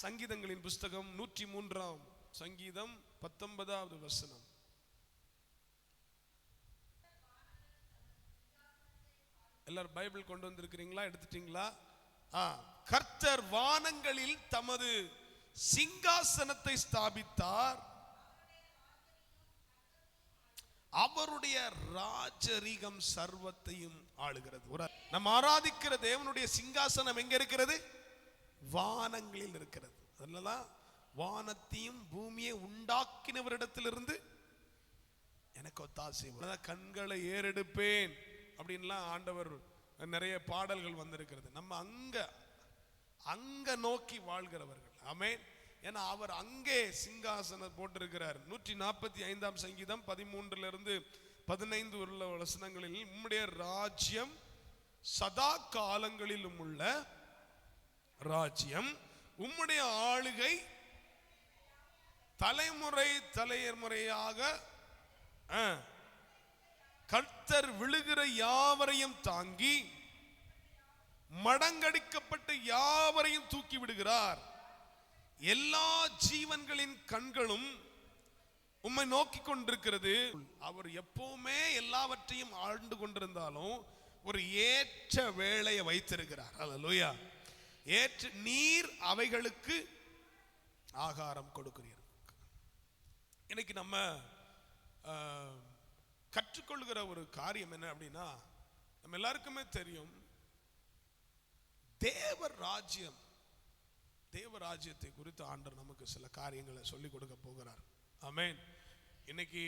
சங்கீதங்களின் புஸ்தகம் 103 சங்கீதம் 19வது வசனம். எல்லாரும் பைபிள் கொண்டு வந்திருக்கிறீங்களா? எடுத்துட்டீங்களா? கர்த்தர் வானங்களில் தமது சிங்காசனத்தை ஸ்தாபித்தார், அவருடைய ராஜரீகம் சர்வத்தையும் ஆளுகிறது. நம்ம ஆராதிக்கிற தேவனுடைய சிங்காசனம் எங்க இருக்கிறது? வானங்களில் இருக்கிறது. அதனாலதான் வானத்தையும் பூமியை உண்டாக்கினவரிடத்திலிருந்து எனக்கு ஒத்தாசை. கண்களை ஏறெடுப்பேன் அப்படின்லாம் ஆண்டவர் நிறைய பாடல்கள் வந்திருக்கிறது. நம்ம அங்க நோக்கி வாழ்கிறவர்கள். ஆமென். ஏன்னா அவர் அங்கே சிங்காசனம் போட்டிருக்கிறார். 145 சங்கீதம் 13 15 உள்ள வசனங்களில் உம்முடைய ராஜ்யம் சதா காலங்களிலும் உள்ள ராஜ்யம், உம்முடைய ஆளுகை தலைமுறை தலைமுறையாக, கர்த்தர் விழுகிற யாவரையும் தாங்கி மடங்கடிக்கப்பட்ட யாவரையும் தூக்கி விடுகிறார். எல்லா ஜீவன்களின் கண்களும் உம்மை நோக்கி கொண்டிருக்கிறது. அவர் எப்பவுமே எல்லாவற்றையும் ஆண்டு கொண்டிருந்தாலும் ஒரு ஏற்ற வேளையை வைத்திருக்கிறார். அல்லேலூயா. ஏற்ற நீர் அவைகளுக்கு ஆகாரம் கொடுக்கிறீர். இன்னைக்கு நம்ம கற்றுக்கொள்கிற ஒரு காரியம் என்ன அப்படின்னா, நம்ம எல்லாருக்குமே தெரியும், தேவராஜ்யத்தை குறித்து ஆண்டவர் நமக்கு சில காரியங்களை சொல்லிக் கொடுக்க போகிறார். ஆமென். இன்னைக்கு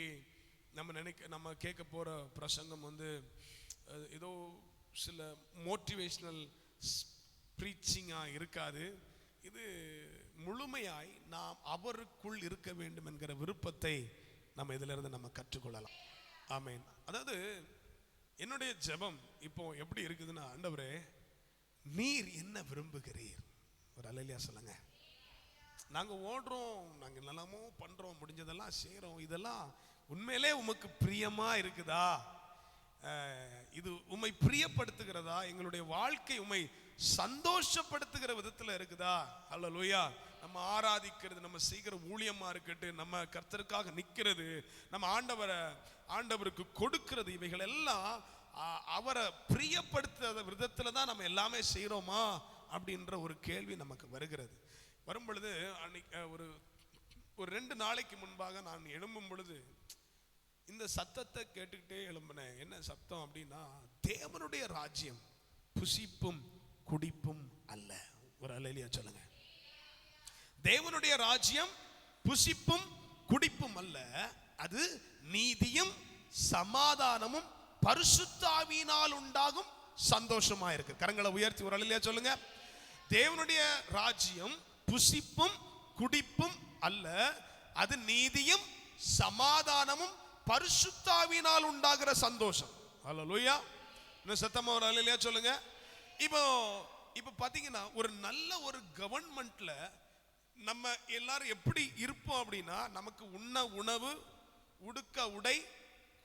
நம்ம கேட்க போற பிரசங்கம் ஏதோ சில மோட்டிவேஷனல் பிரீச்சிங்கா இருக்காது. இது முழுமையாய் நாம் அவருக்குள் இருக்க வேண்டும் என்கிற விருப்பத்தை நம்ம இதிலிருந்து நம்ம கற்றுக்கொள்ளலாம். ஆமென். அதாவது என்னுடைய ஜெபம் இப்போ எப்படி இருக்குதுன்னா, ஆண்டவரே நீர் என்ன விரும்புகிறீர்? ஒரு அல்லேலூயா சொல்லுங்க. நாங்க ஓடுறோம், நாங்க எல்லாமோ பண்றோம், முடிஞ்சதெல்லாம் செய்யறோம், இதெல்லாம் உண்மையிலே உமக்கு பிரியமா இருக்குதா? இது உம்மை பிரியப்படுத்துகிறதா? எங்களுடைய வாழ்க்கை உம்மை சந்தோஷப்படுத்துகிற விதத்துல இருக்குதா? அல்லேலூயா. நம்ம ஆராதிக்கிறது, நம்ம செய்கிற ஊழியமா இருக்கட்டும், நம்ம கர்த்தருக்காக நிக்கிறது, நம்ம ஆண்டவருக்கு கொடுக்கிறது, இவைகள் எல்லாம் அவரை பிரியப்படுத்துகிற விதத்துல தான் நம்ம எல்லாமே செய்யறோமா அப்படின்ற ஒரு கேள்வி நமக்கு வருகிறது. வரும் பொழுது ஒரு 2 நாளைக்கு முன்பாக நான் எழும்பும் பொழுது இந்த சத்தத்தை கேட்டுக்கிட்டே எழும்பினேன். என்ன சத்தம் அப்படின்னா, தேவனுடைய ராஜ்யம் புசிப்பும் குடிப்பும் அல்ல. ஒரு அல்லேலூயா சொல்லுங்க. தேவனுடைய ராஜ்யம் புசிப்பும் குடிப்பும் அல்ல, அது நீதியும் சமாதானமும் பரிசுத்த ஆவியினால் உண்டாகும் சந்தோஷமா இருக்கு. கரங்களை உயர்த்தி ஒரு அல்லேலூயா சொல்லுங்க. தேவனுடைய ராஜ்யம் புசிப்பும் குடிப்பும் அல்ல, அது நீதியும் சமாதானமும் பரிசுத்த ஆவியினால் உண்டாகிற சந்தோஷம். அல்லேலூயா. இன்னும் சத்தமா ஒரு அல்லேலூயா சொல்லுங்க. இப்போ பாத்தீங்கன்னா, ஒரு நல்ல ஒரு கவர்மெண்ட்ல நம்ம எல்லாரும் எப்படி இருப்போம் அப்படின்னா, நமக்கு உண்ண உணவு, உடுக்க உடை,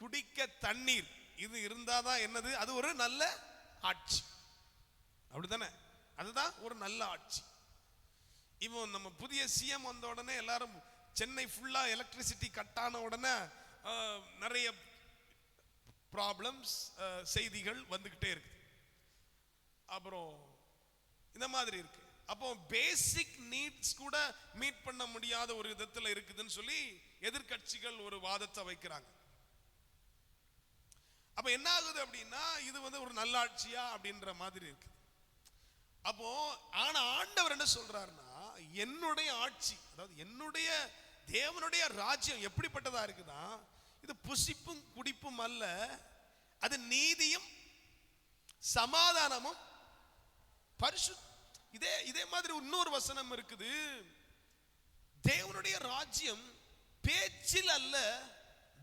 குடிக்க தண்ணீர், இது இருந்தாதான் என்னது? அது ஒரு நல்ல ஆட்சி. அப்படித்தானே? அதுதான் ஒரு நல்ல ஆட்சி. இப்போ நம்ம புதிய சிஎம் வந்த உடனே எல்லாரும் சென்னை ஃபுல்லா எலக்ட்ரிசிட்டி கட் ஆன உடனே நிறைய ப்ராப்ளம்ஸ், செய்திகள் வந்துகிட்டே இருக்கு. அப்புறம் இந்த மாதிரி இருக்கு. அப்போ பேசிக் நீட்ஸ் கூட மீட் பண்ண முடியாத ஒரு விதத்துல இருக்குதுன்னு சொல்லி எதிர்கட்சிகள் ஒரு வாதத்தை வைக்கிறாங்க. அப்ப என்ன ஆகுது அப்படின்னா, இது ஒரு நல்லாட்சியா அப்படின்ற மாதிரி இருக்கு. அப்போ ஆனா ஆண்டவர் என்ன சொல்றாருன்னா, என்னுடைய ஆட்சி, அதாவது என்னுடைய தேவனுடைய ராஜ்யம் எப்படிப்பட்டதா இருக்குதா? இது புசிப்பும் குடிப்பும் அல்ல, அது நீதியும் சமாதானமும் இதே மாதிரி இன்னொரு வசனம் இருக்குது. தேவனுடைய ராஜ்யம் பேச்சில் அல்ல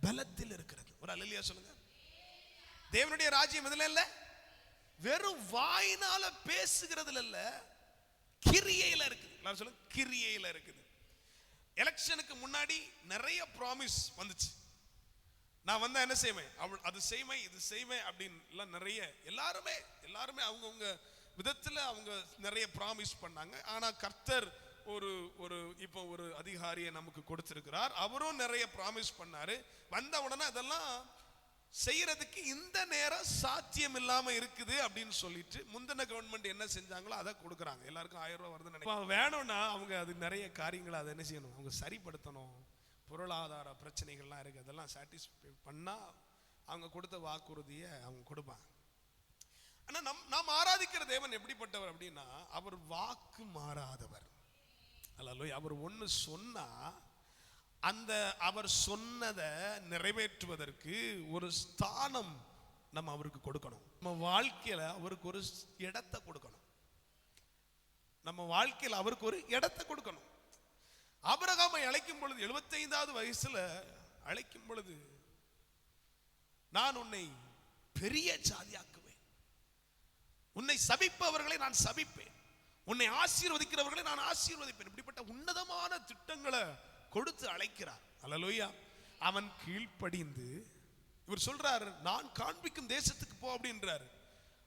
பலத்தில் இருக்கிறது. ஒரு அல்லேலூயா சொல்லுங்க. தேவனுடைய ராஜ்யம் எதுல இல்ல? வெறும் வாயினால பேசுகிறதுல இல்ல, கிரியையில இருக்குது. நான் சொல்லுங்க, கிரியையில இருக்குது. எலெக்ஷனுக்கு முன்னாடி நிறைய ப்ராமிஸ் வந்துச்சு. நான் வந்தா என்ன செய்வேன், அது செய்வேன், இது செய்வேன் அப்படின்னு நிறைய எல்லாருமே அவங்கவுங்க விதத்துல அவங்க நிறைய ப்ராமிஸ் பண்ணாங்க. ஆனா கர்த்தர் ஒரு ஒரு இப்போ ஒரு அதிகாரியை நமக்கு கொடுத்திருக்கிறார். அவரும் நிறைய ப்ராமிஸ் பண்ணாரு. வந்த உடனே அதெல்லாம் செய்யறதுக்கு இந்த நேரம் சாத்தியம் இல்லாம இருக்குது அப்படின்னு சொல்லிட்டு முந்தின கவர்மெண்ட் என்ன செஞ்சாங்களோ அதை கொடுக்குறாங்க. எல்லாருக்கும் 1000 ரூபாய் வருதுன்னு நினைக்கிறேன். வேணும்னா அவங்க அது நிறைய காரியங்களை அதை என்ன செய்யணும், அவங்க சரிப்படுத்தணும். பொருளாதார பிரச்சனைகள்லாம் இருக்கு, அதெல்லாம் சாட்டிஸ்ஃபை பண்ணா அவங்க கொடுத்த வாக்குறுதியை அவங்க கொடுப்பாங்க. ஆனா நாம் ஆராதிக்கிற தேவன் எப்படிப்பட்டவர் அப்படின்னா, அவர் வாக்கு மாறாதவர். அல்லேலூயா. அவர் ஒன்னு சொன்னா அந்த அவர் சொன்னதை நிறைவேற்றுவதற்கு ஒரு ஸ்தானம் நம்ம அவருக்கு கொடுக்கணும். நம்ம வாழ்க்கையில அவருக்கு ஒரு இடத்தை கொடுக்கணும். நம்ம வாழ்க்கையில் அவருக்கு ஒரு இடத்தை கொடுக்கணும். ஆபிரகாமை அழைக்கும் பொழுது 75வது வயசுல அழைக்கும் பொழுது, நான் உன்னை பெரிய ஜாதியாக்குவேன், உன்னை சபிப்பவர்களை நான் சபிப்பேன், உன்னை ஆசீர்வதிக்கிறவர்களை நான் ஆசீர்வதிப்பேன், இப்படிப்பட்ட உன்னதமான திட்டங்களை கொடுத்து அழைக்கிறார். அல்லேலூயா. அவன் கீழ்ப்படிந்து இவர் சொல்றாரு, நான் காண்பிக்கும் தேசத்துக்கு போ அப்படின்றாரு.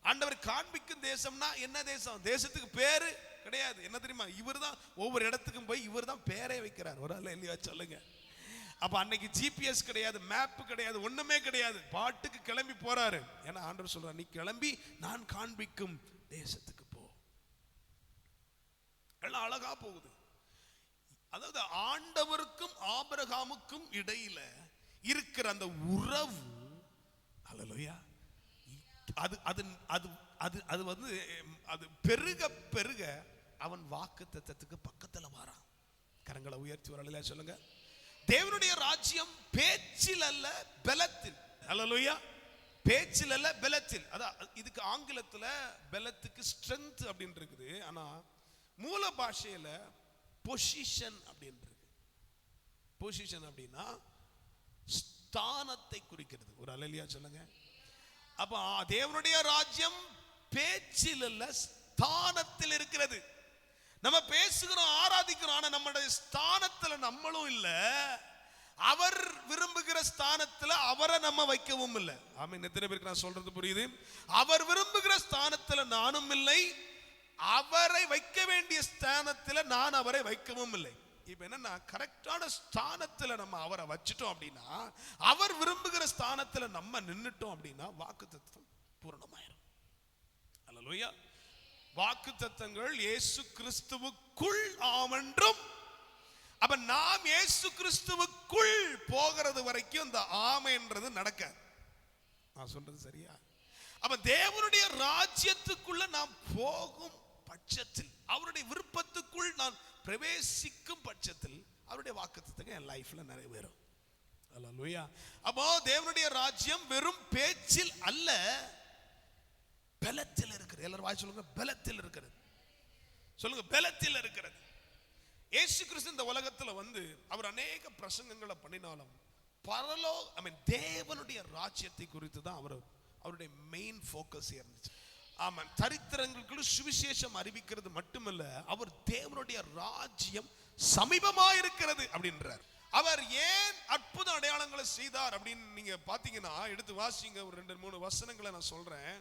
ஆண்டவர் காண்பிக்கும் தேசம்னா என்ன தேசம்? தேசத்துக்கு பேரு கிடையாது. என்ன தெரியுமா? இவர் தான் ஒவ்வொரு இடத்துக்கும் போய் இவர் தான் பேரே வைக்கிறார். ஒரு ஆள் இல்லையா சொல்லுங்க. அப்ப அன்னைக்கு ஜிபிஎஸ் கிடையாது, மேப் கிடையாது, ஒண்ணுமே கிடையாது. பாட்டுக்கு கிளம்பி போறாரு. ஏன்னா ஆண்டவர் சொல்றார், நீ கிளம்பி நான் காண்பிக்கும் தேசத்துக்கு போ. எல்லாம் அழகா போகுது. அதாவது ஆண்டவருக்கும் ஆபிரகாமுக்கும் இடையில இருக்கிற அந்த உறவு, அல்லேலூயா, அது அது அது அது அது வந்து அது பெருக பெருக அவன் வாக்குத்தத்தத்துக்கு பக்கத்துல வரான். கரங்களை உயர்த்தி வரல சொல்லுங்க. தேவனுடைய ராஜ்யம் பேச்சில் அல்ல பலத்தில். அல்லேலூயா. பேச்சில் அல்ல பலத்தில். அதான் இதுக்கு ஆங்கிலத்துல பலத்துக்கு ஸ்ட்ரென்த் அப்படின்னு இருக்குது. ஆனா மூல பாஷையில பொசிஷன் அப்படின்னு இருக்கு. பொசிஷன் அப்படின்னா ஸ்தானத்தை குறிக்கிறது. ஒரு அல்லேலூயா சொல்லுங்க. அப்ப தேவனுடைய ராஜ்யம் பேச்சில் அல்ல ஸ்தானத்தில் இருக்கிறது. நம்ம பேசுகிறோம், ஆராதிக்கிறோம், ஆனா நம்முடைய ஸ்தானத்துல நம்மளும் இல்ல, அவர் விரும்புகிற ஸ்தானத்துல அவரை நம்ம வைக்கவும் இல்லை. ஆமென். எத்தனை பேருக்கு நான் சொல்றது புரியுது? அவர் விரும்புகிற ஸ்தானத்துல நானும் இல்லை, அவரை வைக்க வேண்டிய ஸ்தானத்துல நான் அவரை வைக்கவும் இல்லை. இப்ப என்னன்னா, கரெக்டான ஸ்தானத்துல நம்ம அவரை வச்சுட்டோம் அப்படின்னா, அவர் விரும்புகிற ஸ்தானத்துல நம்ம நின்னுட்டோம் அப்படின்னா வாக்குத்தத்தம் பூரணமாயிரும். அல்லேலூயா. வாக்குத்தத்தங்கள் இயேசு கிறிஸ்துவுக்குள் ஆமென்றும். அப்ப நாம் இயேசு கிறிஸ்துவுக்குள் போகிறது வரைக்கும் இந்த ஆமென்றது நடக்காது. நான் சொல்றது சரியா? அப்ப தேவனுடைய ராஜ்யத்துக்குள்ள நாம் போகும் பட்சத்தில், அவருடைய விருப்பத்துக்குள் நான் பிரவேசிக்கும் பட்சத்தில் அவருடைய வாக்குத்தத்தங்கள் என் லைஃப்ல நிறைவேறும். அல்லேலூயா. அப்போ தேவனுடைய ராஜ்யம் வெறும் பேச்சில் அல்ல, பலத்தில் இருக்கிறது. எல்லாரும் வாய் சொல்லுங்க, பலத்தில் இருக்கிறது. சொல்லுங்க, பலத்தில் இருக்கிறது. இயேசு கிறிஸ்து இந்த உலகத்துல வந்து அவர் அநேக பிரசங்கங்களை பண்ணினாலும் தேவனுடைய ராஜ்யத்தை குறித்து தான் அவருடைய மெயின் ஃபோக்கஸ் இருந்துச்சு. ஆமாம். தரித்திரங்களுக்கு சுவிசேஷம் அறிவிக்கிறது மட்டுமல்ல, அவர் தேவனுடைய ராஜ்யம் சமீபமா இருக்கிறது அப்படின்றார். அவர் ஏன் அற்புத அடையாளங்களை செய்தார் அப்படின்னு நீங்க பாத்தீங்கன்னா, எடுத்து வாசிங்க. ஒரு 2-3 வசனங்களை நான் சொல்றேன்.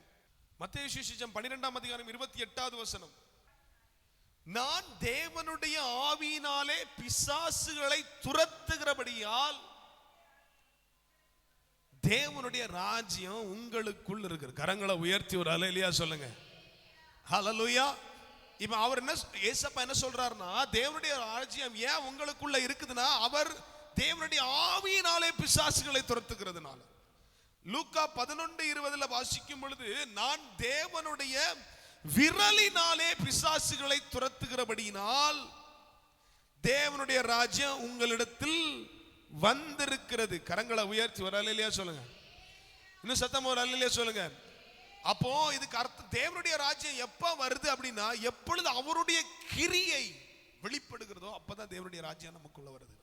மத்தேயு சுவிசேஷம் 12ஆம் அதிகாரம் 28வது வசனம். நான் தேவனுடைய ஆவியினாலே பிசாசுகளை துரத்துகிறபடியால் தேவனுடைய ராஜ்யம் உங்களுக்குள் இருக்கு. கரங்களை உயர்த்தி ஒரு அல்லேலூயா சொல்லுங்க. ஹல்லேலூயா. இப்ப அவர் என்ன, ஏசப்பா என்ன சொல்றாருன்னா, தேவனுடைய ராஜ்யம் ஏன் உங்களுக்குள்ள இருக்குதுன்னா, அவர் தேவனுடைய ஆவியினாலே பிசாசுகளை துரத்துகிறதுனால. லூக்கா 11:20 வாசிக்கும் பொழுது, நான் தேவனுடைய விரலினாலே பிசாசுகளை துரத்துகிறபடியினால் தேவனுடைய ராஜ்யம் உங்களிடத்தில் வந்திருக்கிறது. கரங்களை உயர்த்தி ஒரு அல்லேலூயா சொல்லுங்க. இன்னும் சத்தமா ஒரு அல்லேலூயா சொல்லுங்க. அப்போ இதுக்கு அர்த்தம், தேவனுடைய ராஜ்யம் எப்ப வருது அப்படின்னா, எப்பொழுது அவருடைய கிரியை வெளிப்படுகிறதோ அப்பதான் தேவனுடைய ராஜ்யம் நமக்குள்ள வருது.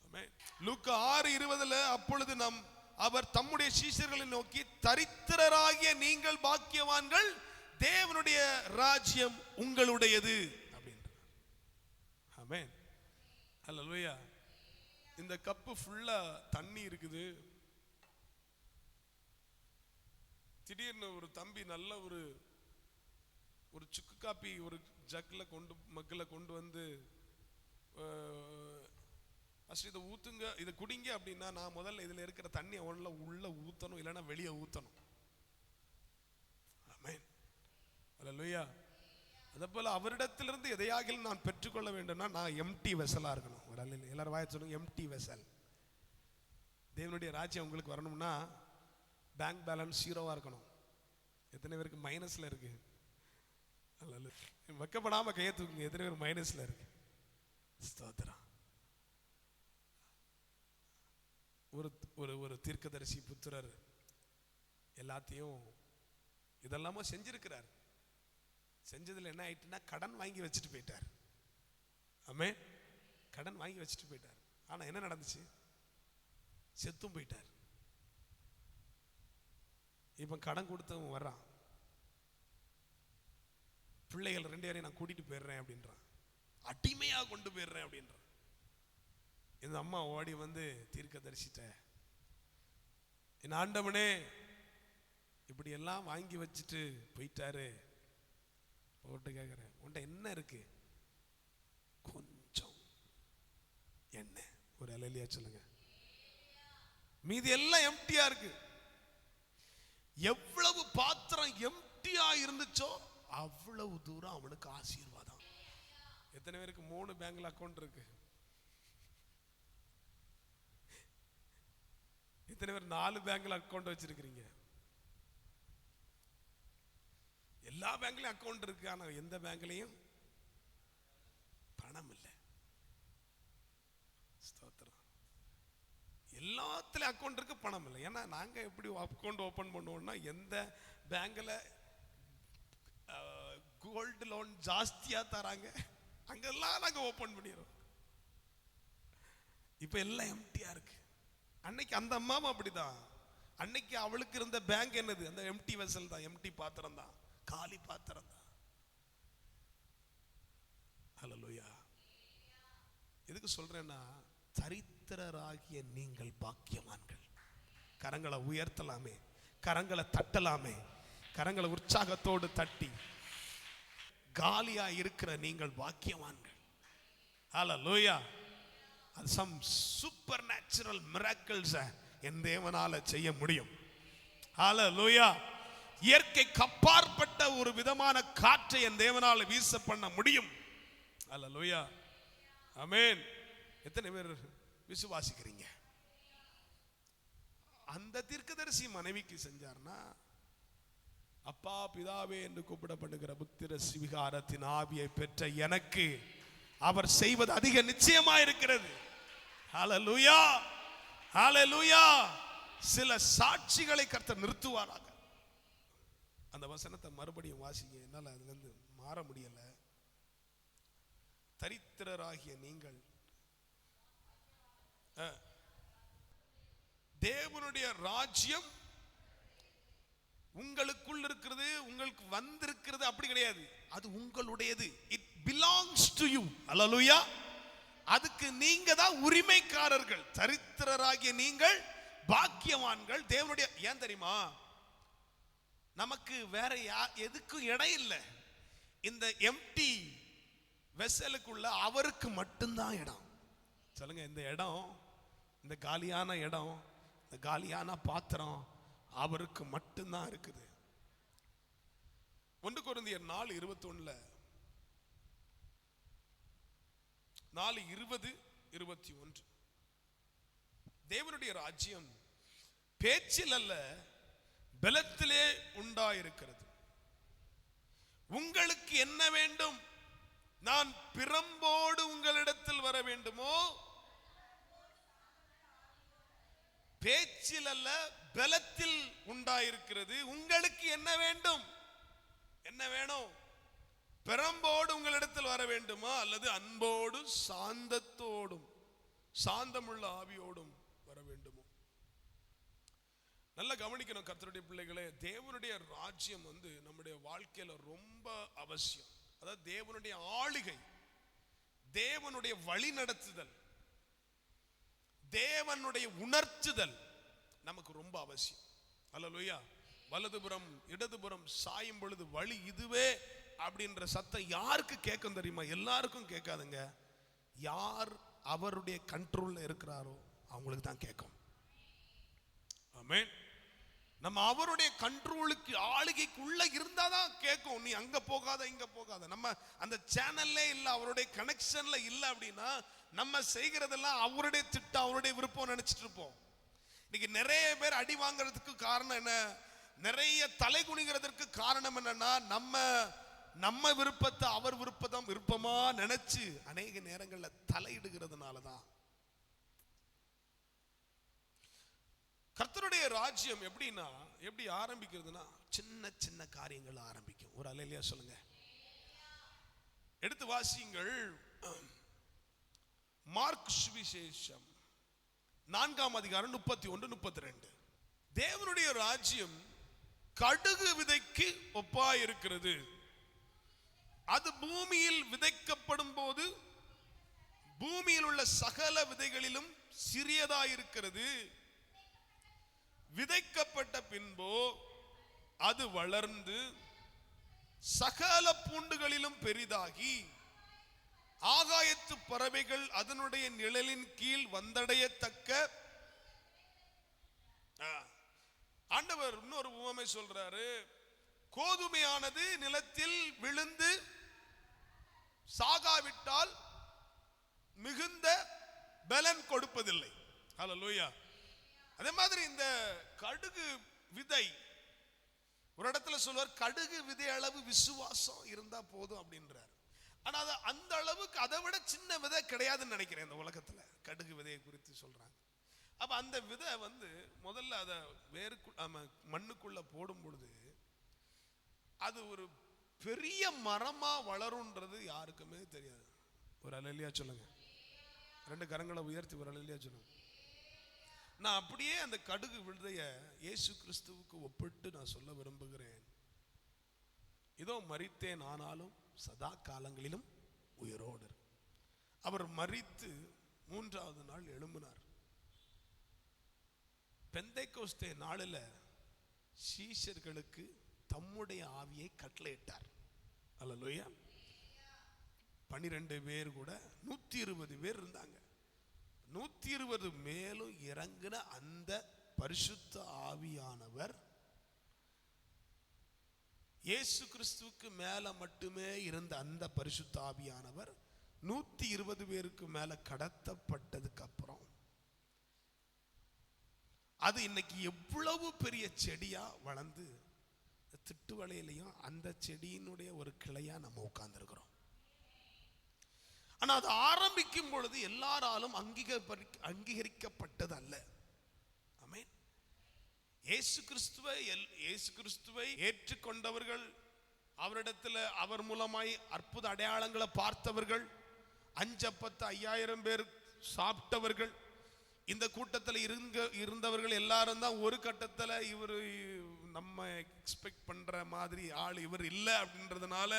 ஆமென். லூக்கா 6:20 அப்பொழுது அவர் தம்முடைய சீஷர்களை நோக்கி, தரித்திரராகிய நீங்கள் பாக்கியவான்கள், தேவனுடைய ராஜ்யம் உங்களுடையது அப்படின்றார். ஆமென். ஹல்லேலூயா. இந்த கப்பு ஃபுல்லா தண்ணி இருக்குது. திடீர்னு ஒரு தம்பி நல்ல ஒரு சுக்கு காப்பி, ஒரு ஜக்கில் மக்கில் கொண்டு வந்து ஃபஸ்ட் இதை ஊற்றுங்க, இதை குடிங்க அப்படின்னா நான் முதல்ல இதில் இருக்கிற தண்ணியை உள்ள ஊற்றணும், இல்லைன்னா வெளியே ஊற்றணும். ஆமென், அல்லேலூயா. அதே போல அவரிடத்திலிருந்து எதையாகிலும் நான் பெற்றுக்கொள்ள வேண்டும்னா நான் எம்டி வெசலாக இருக்கணும். ஒரு அல்ல, எல்லாரும் வாய சொல்லுங்க, எம்டி வெசல். தேவனுடைய ராஜ்யம் உங்களுக்கு வரணும்னா பேங்க் பேலன்ஸ் 0வா இருக்கணும். எத்தனை பேருக்கு மைனஸ்ல இருக்கு? அல்ல, வெக்கப்படாம கையை தூக்குங்க. எத்தனை பேர் மைனஸ்ல இருக்கு? ஸ்தோத்திரம். ஒரு தீர்க்கதரிசி புத்திரர் எல்லாத்தையும் இதெல்லாமோ செஞ்சிருக்கிறார். செஞ்சதுல என்ன ஆயிட்டுன்னா கடன் வாங்கி வச்சுட்டு போயிட்டார். ஆமென், கடன் வாங்கி வச்சுட்டு போயிட்டார். ஆனா என்ன நடந்துச்சு? செத்தும் போயிட்டார். இப்ப கடன் கொடுத்தவன் வர்றான், பிள்ளைகள் 2 பேரையும் நான் கூட்டிட்டு போயிடுறேன் அப்படின்றான், அடிமையா கொண்டு போயிடுறேன் அப்படின்றான். இந்த அம்மா ஓடி வந்து தீர்க்கதரிசிட்ட, என் ஆண்டவனே இப்படி எல்லாம் வாங்கி வச்சுட்டு போயிட்டாரு, போட்டு கேட்கிறேன், உன்ட என்ன இருக்கு? கொஞ்சம் என்ன, ஒரு அல்லேலூயா சொல்லுங்க. மீதி எல்லாம் எம்டியா இருக்கு. எவ்வளவு பாத்திரம் எம்டியா இருந்துச்சோ அவ்வளவு தூரம் அவனுக்கு ஆசீர்வாதம். எத்தனை பேருக்கு 3 பேங்க்ல அக்கௌண்ட் இருக்கு? எத்தனை பேர் 4 பேங்க்ல அக்கௌண்ட் வச்சிருக்கீங்க? எல்லா பேங்க்லயும் அக்கௌண்ட் இருக்கு, ஆனா எந்த பேங்க்லயும் பணம் இல்லை. ஸ்தோத்திரம். எல்லாத்துலயும் அக்கௌண்ட் இருக்கு, பணம் இல்லை. ஏன்னா நாங்க எப்படி அக்கௌண்ட் ஓபன் பண்ணுவோம்னா, எந்த பேங்க்ல கோல்டு லோன் ஜாஸ்தியா தராங்க அங்கெல்லாம் நாங்க ஓபன் பண்ணிடுறோம். இப்ப எல்லாம் எம்டியா இருக்கு. அன்னைக்கு அந்த அம்மாவும் அப்படிதான். அன்னைக்கு அவளுக்கு இருந்த பேங்க் என்னது? அந்த எம்டி வெசல் தான், எம்டி பாத்திரம் தான், காலி பாத்திரம் தான். ஹல்லேலூயா. எதுக்கு சொல்றேன்னா, தரித்திரராகிய நீங்கள் பாக்கியவான்கள். கரங்களை உயர்த்தலாமே, கரங்களை தட்டலாமே, கரங்களை உற்சாகத்தோடு தட்டி, காலியா இருக்கிற நீங்கள் பாக்கியவான்கள். ஹல்லேலூயா. அது சம் சூப்பர் நேச்சுரல் மிராக்கிள்ஸ் என் தேவனால செய்ய முடியும். ஹல்லேலூயா. இயற்கைக்கு அப்பாற்பட்ட ஒரு விதமான காற்றை என் தேவனால வீச பண்ண முடியும். ஹல்லேலூயா. ஆமென். எத்தனை பேர் விசுவாசிக்கிறீங்க? அந்த தீர்க்கதரிசி மனைவிக்கு செஞ்சார்னா, அப்பா பிதாவே என்று கூப்பிடப்படுகிற புத்திர ஸ்விகாரத்தின் ஆவியை பெற்ற எனக்கு அவர் செய்வது அதிக நிச்சயமா இருக்கிறது. ஹல்லேலூயா, ஹல்லேலூயா. சில சாட்சிகளை கர்த்தர் நிறுத்துவாராக. அந்த வசனத்தை மறுபடியும் வாசிங்க, என்னால் அதுல இருந்து மாற முடியல. தரித்திரராகிய நீங்கள் தேவனுடைய ராஜ்யம் உங்களுக்குள் இருக்கிறது, உங்களுக்கு வந்திருக்கிறது. அப்படி கிடையாது, அது உங்களுடையது. It belongs to you. Hallelujah. அதுக்கு நீங்க தான் உரிமைக்காரர்கள். தரித்திரராகிய நீங்கள் பாக்கியவான்கள், தேவனுடைய. ஏன் தெரியுமா? நமக்கு வேற எதுக்கும் இடம் இல்லை. இந்த எம்டி வெசலுக்குள்ள அவருக்கு மட்டும்தான் இடம். சொல்லுங்க, இந்த இடம், இந்த காலியான இடம், இந்த காலியான பாத்திரம் அவருக்கு மட்டும்தான் இருக்குது. 1 கொரிந்தியர் 4:21 4:20-21 தேவனுடைய ராஜ்யம் பேச்சில் அல்ல பலத்திலே உண்டாயிருக்கிறது. உங்களுக்கு என்ன வேண்டும்? நான் பிரம்போடு உங்களிடத்தில் வர வேண்டுமோ? பேச்சில் அல்ல பலத்தில் உண்டாயிருக்கிறது. உங்களுக்கு என்ன வேண்டும்? என்ன வேணும்? பிரம்போடு உங்களிடத்தில் வர வேண்டுமா, அல்லது அன்போடு சாந்தத்தோடும் சாந்தமுள்ள ஆவியோடும் வர வேண்டுமோ? நல்லா கவனிக்கணும் கர்த்தருடைய பிள்ளைகளே. தேவனுடைய ராஜ்யம் நம்முடைய வாழ்க்கையில ரொம்ப அவசியம். அதாவது தேவனுடைய ஆளுகை, தேவனுடைய வழி நடத்துதல், தேவனுடைய உணர்த்துதல் நமக்கு ரொம்ப அவசியம். ஹல்லேலூயா. வலதுபுறம் இடதுபுறம் சாயும் பொழுது வழி இதுவே அப்படின்ற சத்தம் யாருக்கு கேட்கும் தெரியுமா? எல்லாருக்கும் கேட்காதுங்க. யார் அவருடைய கண்ட்ரோல்ல இருக்கிறாரோ அவங்களுக்கு தான் கேட்கும். ஆமென். நம்ம அவருடைய கண்ட்ரோலுக்கு ஆளுகைக்குள்ள இருந்தாதான் கேட்கும். நீ அங்க போகாத இங்க போகாத. நம்ம அந்த சேனல்ல இல்ல, அவருடைய கனெக்ஷன்ல இல்ல அப்படின்னா நம்ம செய்கிறதெல்லாம் அவருடைய திட்டம், அவருடைய விருப்பம் நினைச்சிட்டு இருப்போம். இன்னைக்கு நிறைய பேர் அடி வாங்குறதுக்கு காரணம் என்ன? நிறைய தலை குனிகிறதுக்கு காரணம் என்னன்னா நம்ம விருப்பத்தை அவர் விருப்பமா நினைச்சு அநேக நேரங்கள்ல தலையிடுகிறதுனாலதான். கர்த்தருடைய ராஜ்யம் எப்படி ஆரம்பிக்கிறதுனா சின்ன சின்ன காரியங்கள் ஆரம்பிக்கும். ஒரு அல்லேலூயா சொல்லுங்க. எடுத்து வாசியுங்கள். மார்க் சுவிசேஷம் 4ஆம் அதிகாரம் 31-32. தேவனுடைய ராஜ்யம் கடுகு விதைக்கு ஒப்பாயிருக்கிறது. அது பூமியில் விதைக்கப்படும் போது பூமியில் உள்ள சகல விதைகளிலும் சிறியதாயிருக்கிறது. விதைக்கப்பட்ட பின்போ அது வளர்ந்து சகல பூண்டுகளிலும் பெரிதாகி ஆகாயத்து பறவைகள் அதனுடைய நிழலின் கீழ் வந்தடையத்தக்க. ஆண்டவர் இன்னொரு உவமை சொல்றாரு. கோதுமையானது நிலத்தில் விழுந்து சாகாவிட்டால் மிகுந்த பலன் கொடுப்பதில்லை. ஹல்லேலூயா. அதே மாதிரி இந்த கடுகு விதை, ஒரு இடத்துல சொல்வார் கடுகு விதை அளவு விசுவாசம் இருந்தா போதும் அப்படின்றார். ஆனா அந்த அளவுக்கு அதை விட சின்ன விதை கிடையாதுன்னு நினைக்கிறேன் இந்த உலகத்துல. கடுகு விதையை குறித்து சொல்றாங்க. அப்ப அந்த விதை முதல்ல அதை மண்ணுக்குள்ள போடும் பொழுது அது ஒரு பெரிய மரமா வளரும்ன்றது யாருக்குமே தெரியாது. ஒரு அல்லேலூயா சொல்லுங்க. 2 கரங்களை உயர்த்தி ஒரு அல்லேலூயா சொல்லுங்க. நான் அப்படியே அந்த கடுகு விதைய இயேசு கிறிஸ்துவுக்கு ஒப்பிட்டு நான் சொல்ல விரும்புகிறேன். இதோ மரித்தேன், ஆனாலும் சதா காலங்களிலும் உயிரோடு. அவர் மரித்து 3ஆவது நாள் எழும்பினார். பெந்தைக்கோஸ்தே நாளில் சீஷர்களுக்கு தம்முடைய ஆவியை கட்டளையிட்டார். அல்லேலூயா. 12 பேர் கூட 120 பேர் இருந்தாங்க. 120 மேலும் இறங்கின அந்த பரிசுத்த ஆவியானவர் இயேசு கிறிஸ்துவுக்கு மேல மட்டுமே இருந்த அந்த பரிசுத்த ஆவியானவர் 120 பேருக்கு மேல கடத்தப்பட்டதுக்கு அப்புறம் அது இன்னைக்கு எவ்வளவு பெரிய செடியா வளர்ந்து திட்டு வலையிலையும் அந்த செடியினுடைய ஒரு கிளையா நம்ம உட்கார்ந்து இருக்கிறோம். ஆனா அது ஆரம்பிக்கும் பொழுது எல்லாராலும் அங்கீகரிக்கப்பட்டது அல்ல. ஆமென். இயேசு கிறிஸ்துவை ஏற்றுக்கொண்டவர்கள், அவரிடத்துல அவர் மூலமாய் அற்புத அடையாளங்களை பார்த்தவர்கள், 5,10,5,000 பேர் சாப்பிட்டவர்கள், இந்த கூட்டத்தில் இருந்தவர்கள் எல்லாரும் தான் ஒரு கட்டத்தில் இவர் நம்ம எக்ஸ்பெக்ட் பண்ற மாதிரி ஆள் இவர் இல்லை அப்படின்றதுனால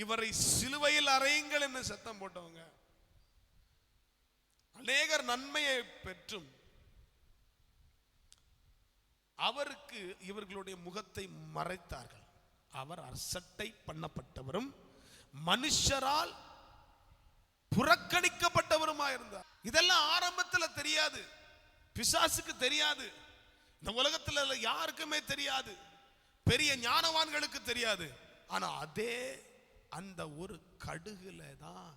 இவரை சிலுவையில் அறையுங்கள் என்று சத்தம் போட்டவங்க. அநேகர் நன்மையை பெற்றும் அவருக்கு இவர்களுடைய முகத்தை மறைத்தார்கள். அவர் அசட்டை பண்ணப்பட்டவரும் மனுஷரால் புறக்கணிக்கப்பட்டவருமாயிருந்தார். இதெல்லாம் ஆரம்பத்தில் தெரியாது, பிசாசுக்கு தெரியாது, இந்த உலகத்தில் யாருக்குமே தெரியாது, பெரிய ஞானவான்களுக்கு தெரியாது. ஆனா அதே அந்த ஒரு கடுகுல தான்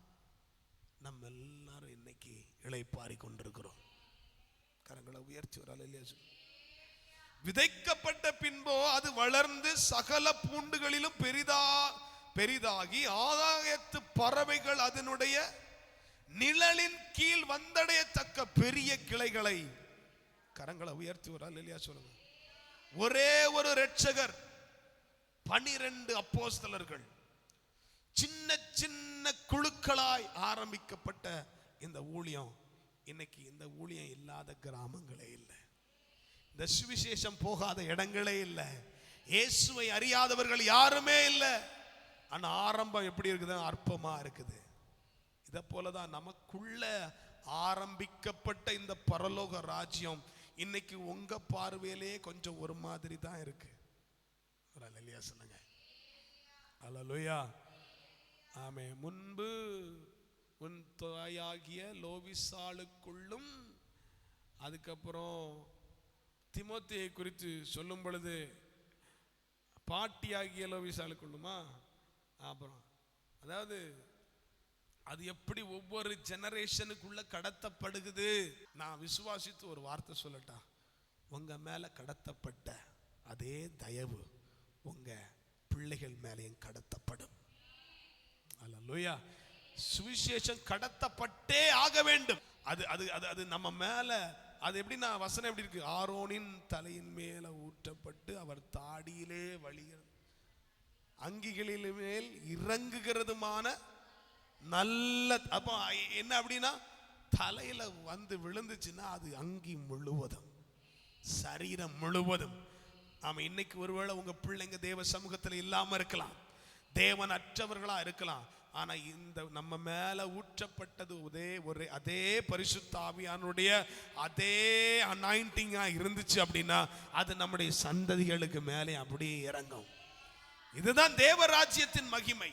நம்ம எல்லாரும் இன்னைக்கு இளைப்பாரி கொண்டிருக்கிறோம். கரங்களை உயர்த்தி ஒரு அல்லேலூயா. விதைக்கப்பட்ட பின்போ அது வளர்ந்து சகல பூண்டுகளிலும் பெரிதாகி ஆகாயத்து பறவைகள் அதனுடைய நிழலின் கீழ் வந்தடையத்தக்க பெரிய கிளைகளை. கரங்களை உயர்த்தி ஒரு அல்லேலூயா சொல்லுங்க. ஒரே ஒரு இரட்சகர், 12 அப்போஸ்தலர்கள், சின்ன சின்ன குழுக்களாய் ஆரம்பிக்கப்பட்ட இந்த ஊழியம் இன்னைக்கு இந்த ஊழியம் இல்லாத கிராமங்களே இல்லை, இந்த சுவிசேஷம் போகாத இடங்களே இல்லை, இயேசுவை அறியாதவர்கள் யாருமே இல்லை. ஆனா ஆரம்பம் எப்படி இருக்குது? அற்பமா இருக்குது. இதை போலதான் நமக்குள்ள ஆரம்பிக்கப்பட்ட இந்த பரலோக ராஜ்யம் இன்னைக்கு உங்க பார்வையிலே கொஞ்சம் ஒரு மாதிரி தான் இருக்கு. அல்லேலூயா சொல்லுங்க. அல்லேலூயா. ஆமே. முன்பு உன் தாயாகிய லோவிசாளுக்குள்ளும், அதுக்கப்புறம் தீமோத்தேயை குறித்து சொல்லும் பொழுது பாட்டியாகிய லோவிசாளுக்குள்ளுமா. அப்புறம் அதாவது அது எப்படி ஒவ்வொரு ஜெனரேஷனுக்குள்ள கடத்தப்படுகிறது. நான் விசுவாசித்து ஒரு வார்த்தை சொல்லட்டா, உங்க மேல கடத்தப்பட்ட அதே தயவு உங்க பிள்ளைகள் மேலேயும் கடத்தப்படும். அல்லேலூயா. சுவிசேஷம் கடத்தப்பட்டே ஆக வேண்டும். அது அது அது அது நம்ம மேல, அது எப்படின்னா வசனம் எப்படி இருக்கு, ஆரோனின் தலையின் மேல ஊற்றப்பட்டு அவர் தாடியிலே வழிகிறது, அங்கிகளின் மேல் இறங்குகிறதுமான நல்ல. அப்ப என்ன அப்படின்னா, தலையில வந்து விழுந்துச்சுன்னா அது அங்கி முழுவதும், சரீரம் முழுவதும். ஆமா. இன்னைக்கு ஒருவேளை உங்க பிள்ளைங்க தேவ சமூகத்தில் இல்லாம இருக்கலாம், தேவன் அற்றவர்களா இருக்கலாம். ஆனா இந்த நம்ம மேல ஊற்றப்பட்டது அதே பரிசுத்த ஆவியானுடைய அதே அனாயிண்டிங்கா இருந்துச்சு அப்படின்னா அது நம்முடைய சந்ததிகளுக்கு மேலே அப்படியே இறங்கும். இதுதான் தேவராஜ்யத்தின் மகிமை.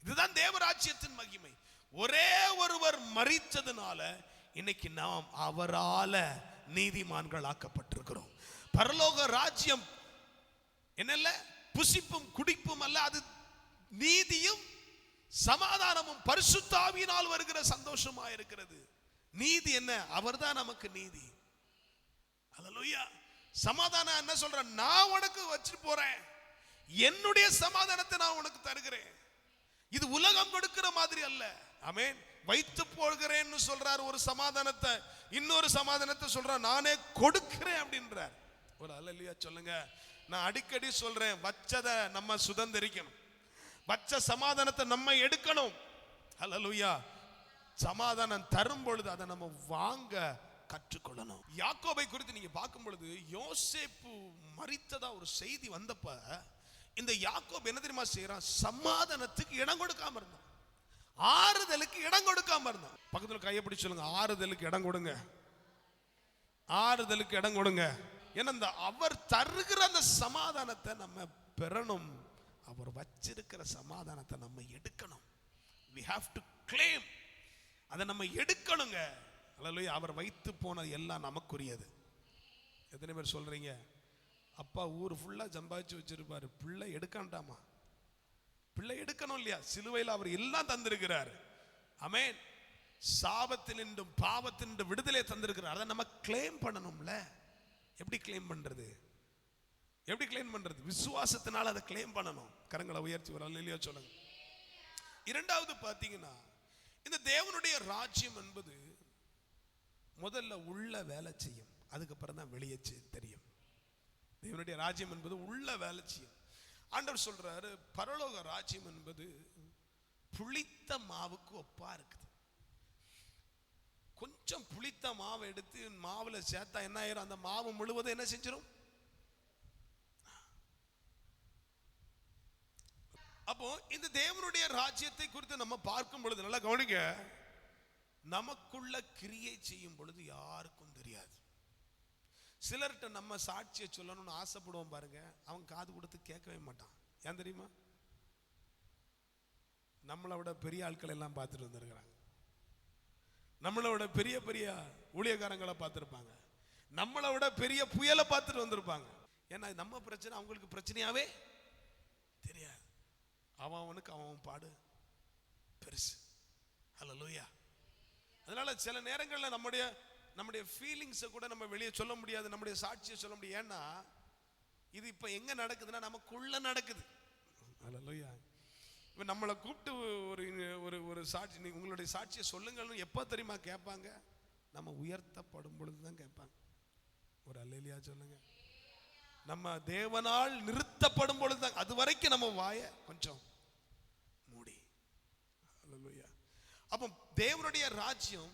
இதுதான் தேவராஜ்யத்தின் மகிமை. ஒரே ஒருவர் மரித்ததுனால இன்னைக்கு நாம் அவரால நீதிமான்கள் ஆக்கப்பட்டிருக்கிறோம். பரலோக ராஜ்யம் என்னல்ல புசிப்பும் குடிப்பும் அல்ல, அது நீதியும் சமாதானமும் பரிசுத்த ஆவியினால் வருகிற சந்தோஷமா இருக்கிறது. நீதி என்ன? அவர்தான் நமக்கு நீதி. அல்லேலூயா. சமாதானம் என்ன சொல்ற, நான் உனக்கு வச்சுட்டு போறேன், என்னுடைய சமாதானத்தை நான் உனக்கு தருகிறேன். இது உலகம் கொடுக்கிற மாதிரி அல்ல. ஆமென். வைத்து போகிறேன்னு சொல்றார் ஒரு சமாதானத்தை, இன்னொரு சமாதானத்தை சொல்றார் நானே கொடுக்கிறேன் அப்படின்றார். ஒரு அல்லேலூயா சொல்லுங்க. நான் அடிக்கடி சொல்றேன், வச்சதை நம்ம சுதந்திரிக்கணும், வச்ச சமாதானத்தை நம்ம எடுக்கணும். அல்லேலூயா. சமாதானம் தரும் பொழுது அதை நம்ம வாங்க கற்றுக்கொள்ளணும். யாக்கோபை குறித்து நீங்க பார்க்கும் பொழுது, யோசேப்பு மரித்ததா ஒரு செய்தி வந்தப்ப இந்த யாக்கோபு என்ன தெரியுமா செய்யறான், சமாதானத்துக்கு இடம் கொடுக்காம இருந்தான், ஆறுதலுக்கு இடம் கொடுக்காம இருந்தான். பக்கத்துல கையை பிடிச்சு சொல்லுங்க, ஆறுதலுக்கு இடம் கொடுங்க, ஆறுதலுக்கு இடம் கொடுங்க. ஏன்னா இந்த அவர் தருகிற அந்த சமாதானத்தை நம்ம பெறணும். அவர் வச்சிருக்கிற சமாதானத்தை நம்ம எடுக்கணும். we have to claim. அதை நம்ம எடுக்கணுங்க. அல்லேலூயா. அவர் வைத்து போனது எல்லாம் நமக்குரியது. எத்தனை பேர் சொல்றீங்க, அப்பா ஊர் ஃபுல்லா சம்பாதிச்சு வச்சிருப்பாரு, பிள்ளை எடுக்கண்டாமா? பிள்ளை எடுக்கணும் இல்லையா? சிலுவையில் அவர் எல்லாம் தந்திருக்கிறார். ஆமென். சாபத்தினின்றும் பாவத்தினின்றும் விடுதலை தந்திருக்கிறார். அதை நம்ம கிளைம் பண்ணணும்ல. எப்படி கிளைம் பண்றது? எப்படி கிளைம் பண்றது? விசுவாசத்தினால அதை கிளைம் பண்ணணும். கரங்களை உயர்த்தி ஒரு அல்லேலூயா சொல்லுங்க. இரண்டாவது பாத்தீங்கன்னா, இந்த தேவனுடைய ராஜ்யம் என்பது முதல்ல உள்ள வேலை செய்யும், அதுக்கப்புறம் தான் வெளியே தெரியும். தேவனுடைய ராஜ்யம் என்பது உள்ள வேலை செய்யும். ஆண்டவர் சொல்றாரு, பரலோக ராஜ்யம் என்பது புளித்த மாவுக்கு ஒப்பா இருக்குது. கொஞ்சம் புளித்த மாவை எடுத்து மாவுல சேர்த்தா என்ன ஆயிரும், அந்த மாவு முழுவதும் என்ன செஞ்சிடும்? அப்போ இந்த தேவனுடைய ராஜ்யத்தை குறித்து நம்ம பார்க்கும் பொழுது நல்லா கவனிங்க, நமக்குள்ள கிரியை செய்யும் பொழுது யாருக்கும் தெரியாது. சிலர்கிட்ட நம்ம சாட்சியை சொல்லணும்னு ஆசைப்படுவோம் பாருங்க, அவன் காது கொடுத்து கேட்கவே மாட்டான். ஏன் தெரியுமா? நம்மளை விட பெரிய ஆட்கள் எல்லாம் பார்த்துட்டு வந்திருக்கிறாங்க, நம்மளை விட பெரிய பெரிய ஊழியக்காரங்களை பார்த்துருப்பாங்க, நம்மளை விட பெரிய புயலை பார்த்துட்டு வந்திருப்பாங்க. ஏன்னா நம்ம பிரச்சனை அவங்களுக்கு பிரச்சனையாவே தெரியாது. அவனுக்கு அவன் பாடு பெருசு. அல்லேலூயா. அதனால சில நேரங்களில் நம்முடைய ஃபீலிங்ஸை கூட நம்ம வெளியே சொல்ல முடியாது, நம்முடைய சாட்சியை சொல்ல முடியாது. ஏன்னா இது இப்போ எங்க நடக்குதுன்னா நமக்குள்ள நடக்குது. அல்லேலூயா. இப்போ நம்மளை கூப்பிட்டு ஒரு ஒரு சாட்சி, நீங்க உங்களுடைய சாட்சியை சொல்லுங்கன்னு எப்போ தெரியுமா கேட்பாங்க? நம்ம உயர்த்தப்படும் பொழுது தான் கேட்பாங்க. ஒரு அல்லேலூயா சொல்லுங்க. நம்ம தேவனால் நிறுத்தப்படும் பொழுது தான். அது வரைக்கும் நம்ம வாயை கொஞ்சம் மூடி. அல்லேலூயா. அப்போ தேவனுடைய ராஜ்யம்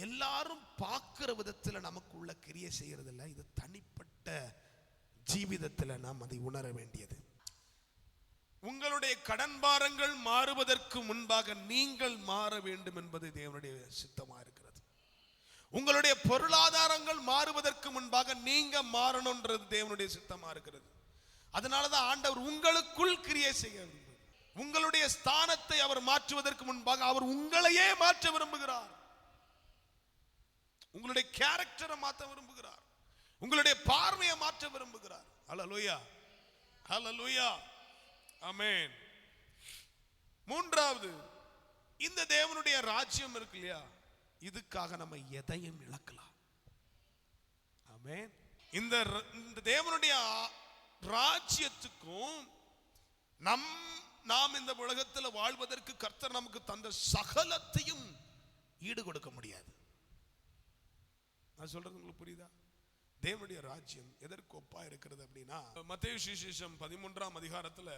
எல்லாரும் பார்க்கிற விதத்தில் நமக்குள்ள கிரியை செய்யறது இல்லை. இது தனிப்பட்ட ஜீவிதத்தில் நாம் அதை உணர வேண்டியது. உங்களுடைய கடன் பாரங்கள் மாறுவதற்கு முன்பாக நீங்கள் மாற வேண்டும் என்பது தேவனுடைய சித்தமா இருக்கிறது. உங்களுடைய பொருளாதாரங்கள் மாறுவதற்கு முன்பாக நீங்க மாறணும்ன்றது தேவனுடைய சித்தமா இருக்கிறது. அதனாலதான் ஆண்டவர் உங்களுக்குள் கிரியை செய்ய வேண்டும். உங்களுடைய ஸ்தானத்தை அவர் மாற்றுவதற்கு முன்பாக அவர் உங்களையே மாற்ற விரும்புகிறார். உங்களுடைய கேரக்டரை மாற்ற விரும்புகிறார். உங்களுடைய பார்வையை மாற்ற விரும்புகிறார். ஹல்லேலூயா, ஹல்லேலூயா, ஆமென். மூன்றாவது, இந்த தேவனுடைய ராஜ்யம் இருக்கு இல்லையா, இதுக்காக நம்ம எதையும் இழக்கலாம். ஆமென். இந்த தேவனுடைய ராஜ்யத்துக்கும் நாம் இந்த உலகத்தில் வாழ்வதற்கு கர்த்தர் நமக்கு தந்த சகலத்தையும் ஈடு கொடுக்க முடியாது. நான் சொல்றது உங்களுக்கு புரியுதா? தேவனுடைய ராஜ்யம் எதற்கு ஒப்பா இருக்கிறது அப்படின்னா, மத்தேயு சுவிசேஷம் 13ஆம் அதிகாரத்தில்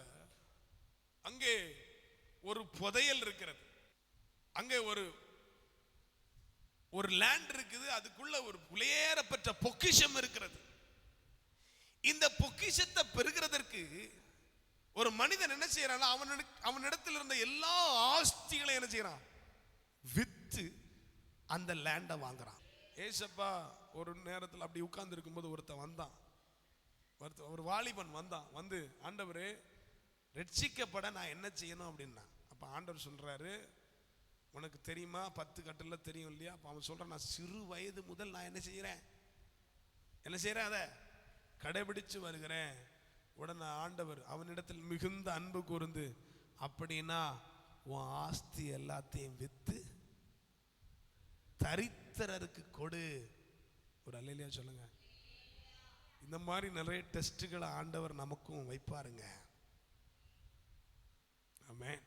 அங்கே ஒரு புதையல் இருக்கிறது. அங்கே ஒரு லேண்ட் இருக்குது. அதுக்குள்ள ஒரு புலையேறப்பட்ட பொக்கிஷம் இருக்கிறது. இந்த பொக்கிஷத்தை பெறுகிறதற்கு ஒரு மனிதன் என்ன செய்யறான்? அவனிடத்தில் இருந்த எல்லா ஆஸ்திகளையும் என்ன செய்யறான்? வித்து அந்த லேண்டை வாங்குறான். ஏசப்பா ஒரு நேரத்தில் அப்படி உட்கார்ந்து இருக்கும்போது ஒருத்தன் வந்தான். ஒரு வாலிபன் வந்தான். வந்து, ஆண்டவரே, ரட்சிக்கப்பட நான் என்ன செய்யணும் அப்படின்னா. அப்ப ஆண்டவர் சொல்றாரு, உனக்கு தெரியுமா 10 கட்டளை தெரியும் இல்லையா? அப்ப அவன் சொல்றான், நான் சிறு வயது முதல் நான் என்ன செய்யறேன் அதை கடைபிடிச்சு வருகிறேன். உடனே ஆண்டவர் அவனிடத்தில் மிகுந்த அன்பு கூர்ந்து, அப்படின்னா உன் ஆஸ்தி எல்லாத்தையும் வித்து தரித்திரருக்கு கொடு. ஒரு அல்லேலூயா சொல்லுங்க. இந்த மாதிரி நிறைய டெஸ்டுகளை ஆண்டவர் நமக்கும் வைப்பாருங்க. ஆமென்.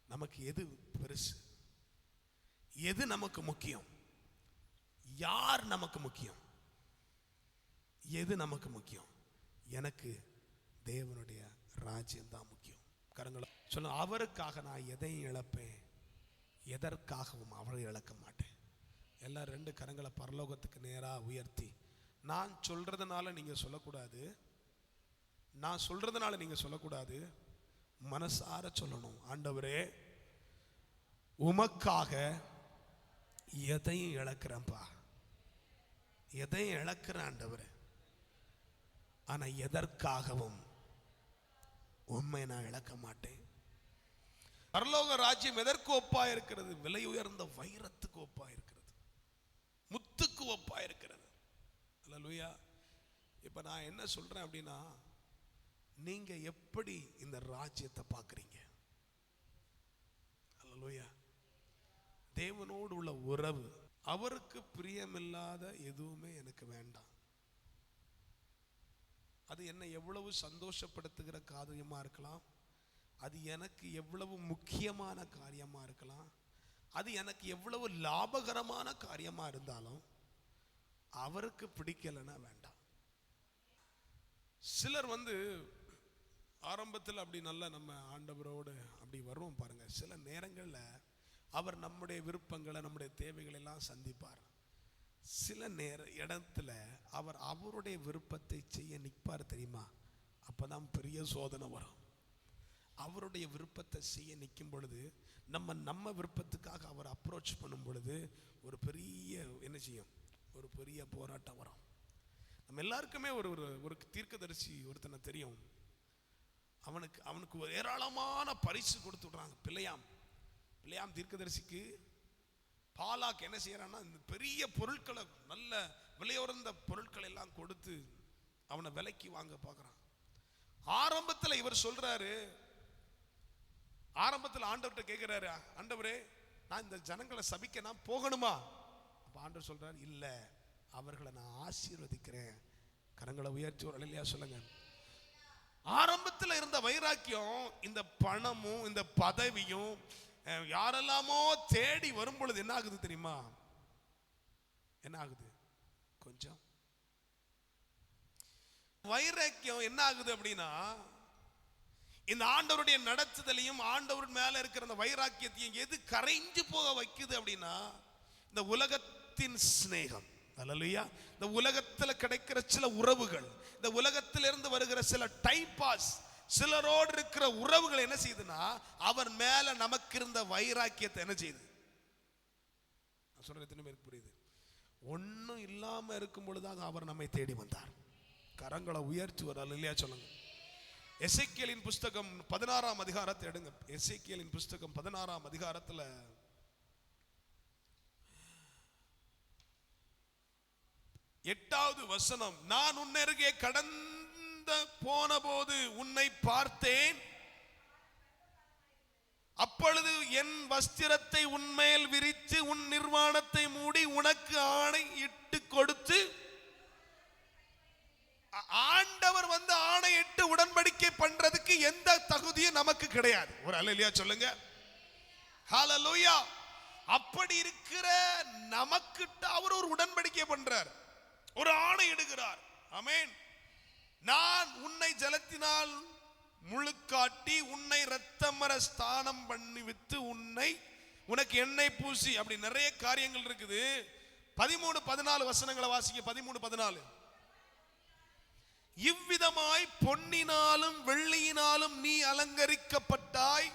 நமக்கு எது பெருசு, எது நமக்கு முக்கியம், யார் நமக்கு முக்கியம், எது நமக்கு முக்கியம்? எனக்கு தேவனுடைய ராஜ்யம் தான் முக்கியம். கரங்களை சொல்ல, அவருக்காக நான் எதையும் இழப்பேன், எதற்காகவும் அவரை இழக்க மாட்டேன். எல்லாம் 2 கரங்களை பரலோகத்துக்கு நேராக உயர்த்தி, நான் சொல்றதுனால நீங்க சொல்லக்கூடாது, நான் சொல்றதுனால நீங்க சொல்லக்கூடாது, மனசார சொல்லணும். ஆண்டவரே, உமக்காக எதையும் இழக்கிறேன்ப்பா, எதையும் இழக்கிறேன் ஆண்டவரே, ஆனா எதற்காகவும் உம்மை நான் இழக்க மாட்டேன். பரலோக ராஜ்யம் எதற்கு ஒப்பா இருக்கிறது? விலை உயர்ந்த வைரத்துக்கு ஒப்பா இருக்கிறது, முத்துக்கு ஒப்பா இருக்கிறது. அல்லேலூயா. இப்ப நான் என்ன சொல்றேன் அப்படின்னா, நீங்க எப்படி இந்த ராஜ்யத்தை பார்க்கறீங்க? அல்லேலூயா. தேவனோடு உள்ள உறவு, அவருக்கு பிரியமில்லாத எதுவுமே எனக்கு வேண்டாம். அது என்ன எவ்வளவு சந்தோஷப்படுத்துகிற காரியமா இருக்கலாம், அது எனக்கு எவ்வளவு முக்கியமான காரியமா இருக்கலாம், அது எனக்கு எவ்வளவு லாபகரமான காரியமா இருந்தாலும் அவருக்கு பிடிக்கலன்னா வேண்டாம். சிலர் ஆரம்பத்தில் அப்படி நல்லா நம்ம ஆண்டவரோடு அப்படி வருவோம் பாருங்க. சில நேரங்களில் அவர் நம்முடைய விருப்பங்களை, நம்முடைய தேவைகளை எல்லாம் சந்திப்பார். சில இடத்துல அவர் அவருடைய விருப்பத்தை செய்ய நிற்பார் தெரியுமா? அப்பதான் பெரிய சோதனை வரும். அவருடைய விருப்பத்தை செய்ய நிற்கும் பொழுது, நம்ம விருப்பத்துக்காக அவர் அப்ரோச் பண்ணும் பொழுது ஒரு பெரிய என்ன செய்யும்? ஒரு பெரிய போராட்டம் வரும். நம்ம எல்லாருக்குமே ஒரு தீர்க்கதரிசி ஒருத்தனை தெரியும். அவனுக்கு ஒரு ஏராளமான பரிசு கொடுத்து விடுறாங்க. பிள்ளையாம் தீர்க்கதரிசிக்கு பாலாக்கு என்ன செய்யறான்னா, இந்த பெரிய பொருட்களை, நல்ல விலையுறந்த பொருட்களை எல்லாம் கொடுத்து அவனை விலைக்கு வாங்க பார்க்கறான். ஆரம்பத்தில் இவர் சொல்றாரு, ஆரம்பத்தில் ஆண்டவர்கிட்ட கேட்கிறாரு, ஆண்டவரே, நான் இந்த ஜனங்களை சபிக்க நான் போகணுமா? அப்ப ஆண்டவர் சொல்றாரு, இல்ல, அவர்களை நான் ஆசீர்வதிக்கிறேன். கரங்களை உயர்த்தி ஒரு அல்லேலூயா சொல்லுங்க. ஆரம்பத்தில் இருந்த வைராக்கியம், இந்த பணமும் இந்த பதவியும் யாரெல்லாமோ தேடி வரும் பொழுது என்ன ஆகுது தெரியுமா? என்ன ஆகுது? கொஞ்சம் வைராக்கியம் என்ன ஆகுது அப்படின்னா, இந்த ஆண்டவருடைய நடத்துதலையும் ஆண்டவர் மேல இருக்கிற அந்த வைராக்கியத்தையும் எது கரைஞ்சு போக வைக்குது அப்படின்னா, இந்த உலகத்தின் சிநேகம். அல்லேலூயா. இந்த உலகத்தில் கிடைக்கிற சில உறவுகள், இந்த உலகத்திலிருந்து வருகிற சில டைம் பாஸ், சிலரோடு இருக்கிற உறவுகள் என்ன செய்யுதுன்னா, அவர் மேல நமக்கு இருந்த வைராக்கியத்தை என்ன செய்யுது? நான் சொல்றது எத்தனை பேருக்கு புரியுது? ஒன்னும் இல்லாம இருக்கும் பொழுதாக அவர் நம்மை தேடி வந்தார். கரங்களை உயர்த்துவார். அல்லேலூயா சொல்லுங்க. எசேக்கியேலின் புஸ்தகம் 16ஆம் அதிகாரத்தை எடுங்க. எசேக்கியேலின் புஸ்தகம் 16ஆம் அதிகாரத்துல 8வது வசனம், நான் உன்னருகே கடந்து போன போது உன்னை பார்த்தேன், அப்பொழுது என் வஸ்திரத்தை உன்மேல் விரித்து உன் நிர்வாணத்தை மூடி உனக்கு ஆணை இட்டு கொடுத்து. ஆண்டவர் வந்து ஆணையிட்டு உடன்படிக்கை பண்றதுக்கு எந்த தகுதியும் நமக்கு கிடையாது. ஒரு அல்லேலூயா சொல்லுங்க. ஹல்லேலூயா. அப்படி இருக்கிற நமக்கிட்ட அவர் ஒரு உடன்படிக்கை பண்றார், ஒரு ஆணை இடுகிறார். ஆமென். நான் உன்னை ஜலத்தினால் முழுக்காட்டி உன்னை இரத்தமர ஸ்தானம் பண்ணி வித்து உனக்கு எண்ணெய் பூசி, அப்படி நிறைய காரியங்கள் இருக்குது. 13-14 வசனங்களை வாசிக்க. 13-14. இவ்விதமாய் பொன்னினாலும் வெள்ளியினாலும் நீ அலங்கரிக்கப்பட்டாய்,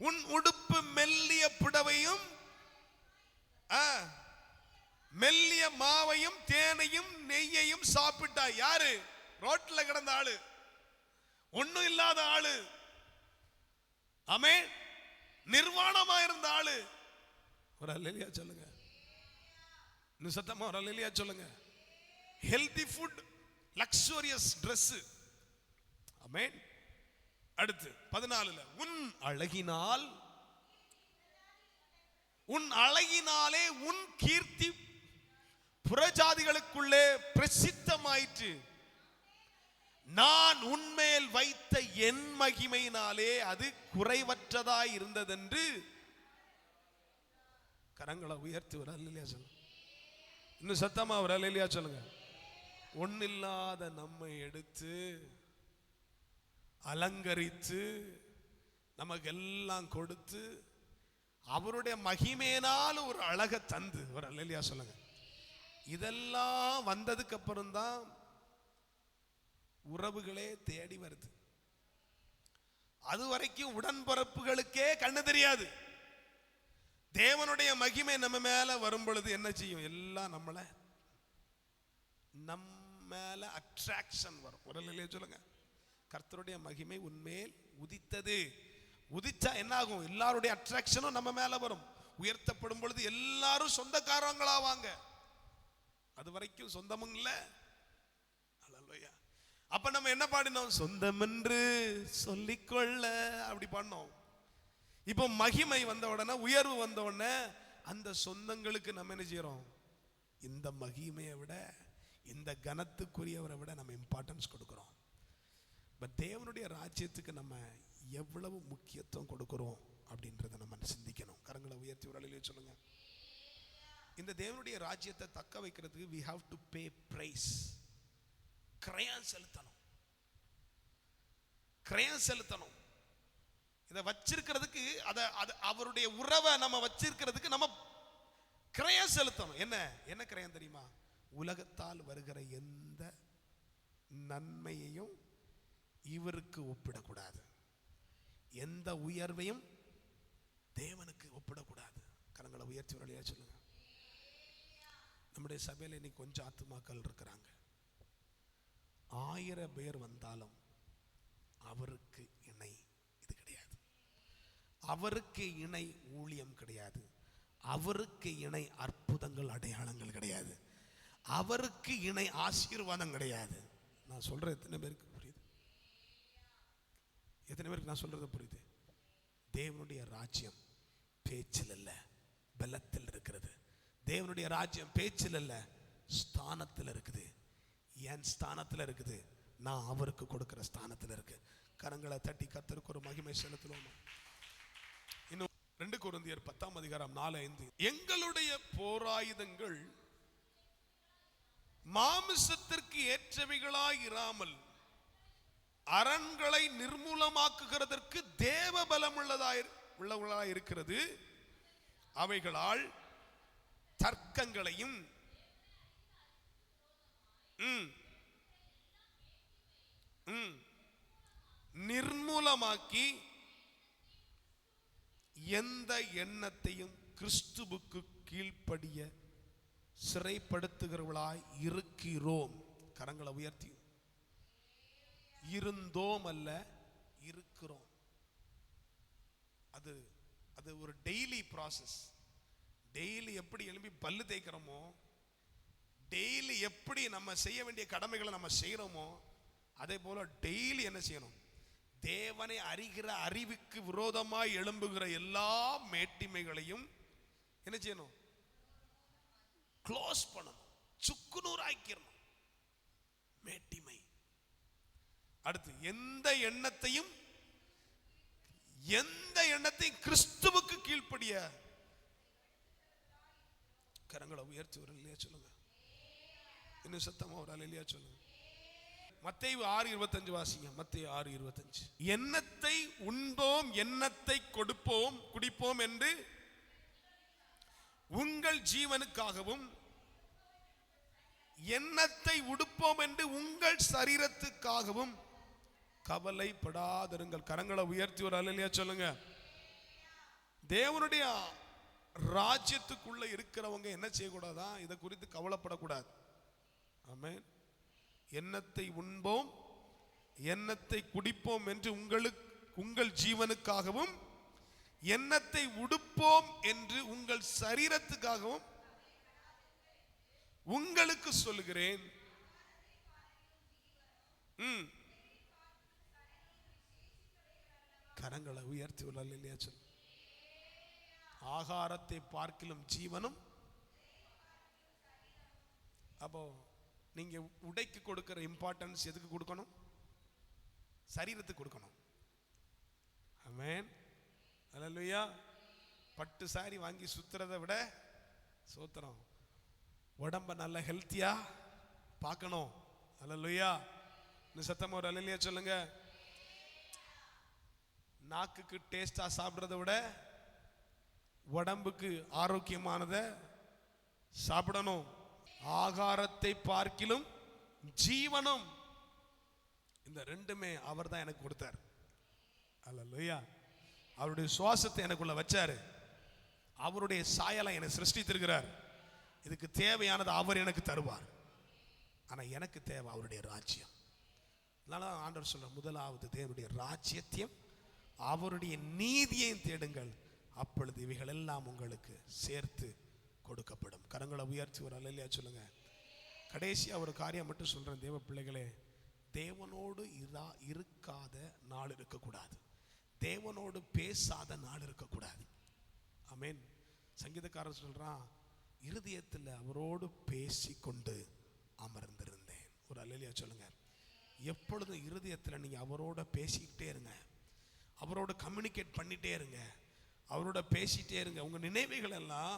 உன் உடுப்பு மெல்லிய புடவையும் மெல்லிய மாவையும் தேனையும் நெய்யையும் சாப்பிட்டாய். யாரு? ரோட்ல கிடந்த ஆளு, ஒண்ணும் இல்லாத ஆளு. ஆமென். நிர்வாணமா இருந்த ஆளு. ஒரு அல்லேலூயா சொல்லுங்க. இன்னும் சத்தமா ஒரு அல்லேலூயா சொல்லுங்க. Healthy food, luxurious Dress. ஆமென். அடுத்து 14ல, உன் அழகினாலே உன் கீர்த்தி புறஜாதிகளுக்குள்ளே பிரசித்தமாயிற்று, நான் உன்மேல் வைத்த என் மகிமையினாலே அது குறைவற்றதாய் இருந்ததென்று. கரங்களை உயர்த்தி ஒரு அல்லேலூயா சொல்லுங்க. இன்னும் சத்தமா ஒரு அல்லேலூயா சொல்லுங்க. ஒன்னில்லாத நம்மை எடுத்து அலங்கரித்து நமக்கு எல்லாம் கொடுத்து அவருடைய மகிமையினால் ஒரு அழகை தந்து. ஒரு அல்லேலூயா சொல்லுங்க. இதெல்லாம் வந்ததுக்கு அப்புறம் தான் உறவுகளே தேடி வருது. அது வரைக்கும் உடன்பிறப்புகளுக்கே கண்ணு தெரியாது. தேவனுடைய மகிமை நம்ம மேல வரும் பொழுது என்ன செய்யும்? எல்லாம் நம்ம மேல அட்ராக்ஷன் வரும். ஒரு அல்லேலூயா சொல்லுங்க. கர்த்தருடைய மகிமை உன்மேல் உதித்தது. உதிச்சா என்ன ஆகும்? எல்லாருடைய அட்ராக்ஷனும் நம்ம மேல வரும். உயர்த்தப்படும் பொழுது எல்லாரும் சொந்தக்காரங்களாவாங்க. அது வரைக்கும் சொந்தமும் இல்ல. அல்லேலூயா. அப்ப நம்ம என்ன பாடினோம்? சொந்தம் என்று சொல்லிக்கொள்ள, அப்படி பாடினோம். இப்போ மகிமை வந்த உடனே, உயர்வு வந்த உடனே அந்த சொந்தங்களுக்கு நம்ம என்ன செய்யறோம்? இந்த மகிமையை விட, இந்த கனத்துக்குரியவரை விட நம்ம இம்பார்ட்டன்ஸ் கொடுக்கிறோம். பட் தேவனுடைய ராஜ்யத்துக்கு நம்ம எவ்வளவு முக்கியத்துவம் கொடுக்கிறோம் அப்படின்றத நம்ம சிந்திக்கணும். கரங்களை உயர்த்தி ஒரு அல்லேலூயா சொல்லுங்க. இந்த தேவனுடைய ராஜ்யத்தை தக்க வைக்கிறதுக்கு we have to pay price. கிரயம் செலுத்தணும். கிரயம் செலுத்தணும். இதை வச்சிருக்கிறதுக்கு, அவருடைய உறவை நம்ம வச்சிருக்கிறதுக்கு நம்ம கிரயம் செலுத்தணும். என்ன கிரயம் தெரியுமா? உலகத்தால் வருகிற எந்த நன்மையையும் இவருக்கு ஒப்பிடக்கூடாது. எந்த உயர்வையும் தேவனுக்கு ஒப்பிடக்கூடாது. கரங்களை உயர்த்தி ஒரு அல்லேலூயா சொல்லுங்க. நம்முடைய சபையில் இன்னைக்கு கொஞ்சம் ஆத்துமாக்கள் இருக்கிறாங்க. 1000 பேர் வந்தாலும் அவருக்கு இணை இது கிடையாது. அவருக்கு இணை ஊழியம் கிடையாது. அவருக்கு இணை அற்புதங்கள் அடையாளங்கள் கிடையாது. அவருக்கு இணை ஆசீர்வாதம் கிடையாது. நான் சொல்ற எத்தனை பேருக்கு புரியுது? எத்தனை பேருக்கு நான் சொல்றது புரியுது? தேவனுடைய ராஜ்யம் பேச்சில் அல்ல, பலத்தில் இருக்கிறது. தேவனுடைய ராஜ்யம் பேச்சில் அல்ல, ஸ்தானத்தில் இருக்குது. என் ஸ்தானத்தில் இருக்குது. நான் அவருக்கு கொடுக்கிற ஸ்தானத்தில் இருக்கு. கரங்களை தட்டி கர்த்தருக்கு ஒரு மகிமை செலுத்துவோம். இன்னும் 2 கொரிந்தியர் 10ஆம் அதிகாரம் 4-5. எங்களுடைய போராயுதங்கள் மாமிசத்திற்கு ஏற்றவைகளாய் இராமல் அரண்களை நிர்மூலமாக்குகிறதற்கு தேவ பலம் உள்ளவர்களாய் இருக்கிறது. அவைகளால் தர்க்கங்களையும் நிர்மூலமாக்கி எந்த எண்ணத்தையும் கிறிஸ்துவுக்கு கீழ்ப்படிய சிறைப்படுத்துகிறவர்களாய் இருக்கிறோம். கரங்களை உயர்த்தி இருந்தோம் அல்ல, இருக்கிறோம். அது அது ஒரு டெய்லி ப்ராசஸ். டெய்லி எப்படி எழுப்பி பல்லு தேய்க்கிறோமோ, டெய்லி எப்படி நம்ம செய்ய வேண்டிய கடமைகளை நம்ம செய்யறோமோ, அதே போல டெய்லி என்ன செய்யணும்? தேவனை அறிகிற அறிவுக்கு விரோதமாய் எழும்புகிற எல்லா மேட்டிமைகளையும் என்ன செய்யணும்? க்ளோஸ் பண்ணணும், சுக்குநூறாக்கிடணும். மேட்டிமை. அடுத்து எந்த எண்ணத்தையும் கிறிஸ்துவுக்கு கீழ்ப்படிய. கரங்களை உயர்த்தி ஒரு இல்லையா சொல்லுங்க. இன்னும் சத்தமா ஒரு இல்லையா சொல்லுங்க. மத்தேயு 6:25 வாசிங்க. மத்தேயு 6:25. எண்ணத்தை உண்போம், எண்ணத்தை கொடுப்போம் குடிப்போம் என்று உங்கள் ஜீவனுக்காகவும், எண்ணத்தை உடுப்போம் என்று உங்கள் சரீரத்துக்காகவும் கவலைப்படாதிருங்கள். கரங்களை உயர்த்தி ஒரு அல்லேலூயா சொல்லுங்க. தேவனுடைய ராஜ்யத்துக்குள்ள இருக்கிறவங்க என்ன செய்யக்கூடாதா? இதை குறித்து கவலைப்படக்கூடாது. ஆமென். எண்ணத்தை உண்போம், எண்ணத்தை குடிப்போம் என்று உங்கள் ஜீவனுக்காகவும், எண்ணத்தை உடுப்போம் என்று உங்கள் சரீரத்துக்காகவும் உங்களுக்கு சொல்லுகிறேன். கரங்களை உயர்த்தி இல்லையா சொல். ஆகாரத்தை பார்க்கிலும் ஜீவனும். அப்போ நீங்க உடைக்கு கொடுக்கிற இம்பார்ட்டன்ஸ் எதுக்கு கொடுக்கணும்? சரீரத்துக்கு கொடுக்கணும். ஆமென். அல்லேலூயா. பட்டு சாரி வாங்கி சுத்துறதை விட சோத்திரம் உடம்ப நல்ல ஹெல்த்தியா பார்க்கணும். அல்லேலூயா. இந்த சத்தமா ஒரு அல்லேலூயா சொல்லுங்க. நாக்குக்கு டேஸ்டா சாப்பிடுறதை விட உடம்புக்கு ஆரோக்கியமானதை சாப்பிடணும். ஆகாரத்தை பார்க்கிலும் ஜீவனும். இந்த ரெண்டுமே அவர் தான் எனக்கு கொடுத்தார். அல்லேலூயா. அவருடைய சுவாசத்தை எனக்குள்ள வச்சாரு. அவருடைய சாயலை என்னை சிருஷ்டித்திருக்கிறார். இதுக்கு தேவையானது அவர் எனக்கு தருவார். ஆனா எனக்கு தேவை அவருடைய ராஜ்யம். அதனால ஆண்டவர் சொல்ற, முதலாவது தேவனுடைய ராஜ்யத்தையும் அவருடைய நீதியையும் தேடுங்கள், அப்பொழுது இவைகள் எல்லாம் உங்களுக்கு சேர்த்து கொடுக்கப்படும். கரங்களை உயர்த்தி ஒரு அல்லேலூயா சொல்லுங்க. கடைசியா ஒரு காரியம் மட்டும் சொல்றேன் தேவ பிள்ளைகளே. தேவனோடு இருக்காத நாள் இருக்கக்கூடாது. தேவனோடு பேசாத நாள் இருக்கக்கூடாது. ஆமென். சங்கீதக்காரர் சொல்றான், இருதயத்தில் அவரோடு பேசிக்கொண்டு அமர்ந்திருந்தேன். ஒரு அல்லேலூயா சொல்லுங்க. எப்பொழுதும் இருதயத்தில் நீங்க அவரோட பேசிக்கிட்டே இருங்க, அவரோட கம்யூனிகேட் பண்ணிட்டே இருங்க, அவரோட பேசிட்டே இருங்க. உங்க நினைவுகள் எல்லாம்,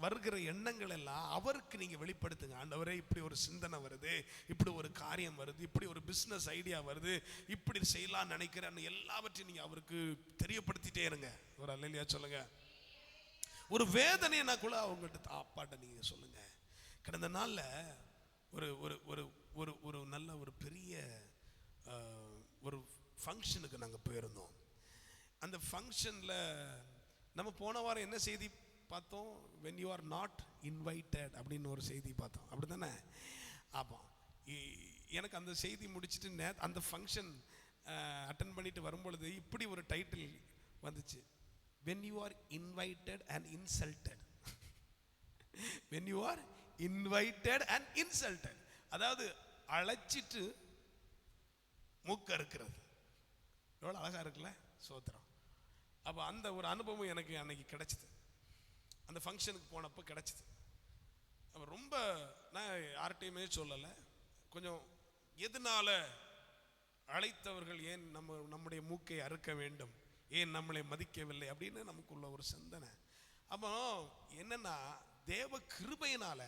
வருகிற எண்ணங்கள் எல்லாம் அவருக்கு நீங்க வெளிப்படுத்துங்க. ஆண்டவரே, இப்படி ஒரு சிந்தனை வருது, இப்படி ஒரு காரியம் வருது, இப்படி ஒரு பிசினஸ் ஐடியா வருது, இப்படி செய்யலாம் நினைக்கிறேன்னு எல்லாவற்றையும் நீங்க அவருக்கு தெரியப்படுத்திட்டே இருங்க. ஒரு அல்லேலூயா சொல்லுங்க. ஒரு வேதனைனா கூட அவங்ககிட்ட அப்பாட்ட நீங்க சொல்லுங்க. கடந்த நாள்ல ஒரு ஒரு ஒரு ஒரு ஒரு நல்ல ஒரு பெரிய ஒரு ஃபங்க்ஷனுக்கு நாங்க போயிருந்தோம். அந்த ஃபங்க்ஷன்ல நம்ம போன வாரம் என்ன செய்தி பார்த்தோம்? when you are not invited அப்படின்னு ஒரு செய்தி பார்த்தோம். அப்படிதானே? அப்போ எனக்கு அந்த செய்தி முடிச்சுட்டு அந்த ஃபங்க்ஷன் அட்டென்ட் பண்ணிட்டு வரும்பொழுது இப்படி ஒரு டைட்டில் வந்துச்சு, when you are invited and insulted. when you are invited and insulted, அதாவது அழைச்சிட்டு மூக்க இருக்கிறது. எவ்வளவு அழகா இருக்குல்ல? சோத்திரம். அப்போ அந்த ஒரு அனுபவம் எனக்கு அன்னைக்கு கிடைச்சிது. அந்த ஃபங்க்ஷனுக்கு போனப்போ கிடைச்சிது. அப்போ ரொம்ப நான் யார்கிட்டையுமே சொல்லலை. கொஞ்சம் எதனால அழைத்தவர்கள் ஏன் நம்முடைய மூக்கை அறுக்க வேண்டும், ஏன் நம்மளை மதிக்கவில்லை அப்படின்னு நமக்குள்ள ஒரு சிந்தனை. அப்போ என்னன்னா, தேவ கிருபையினால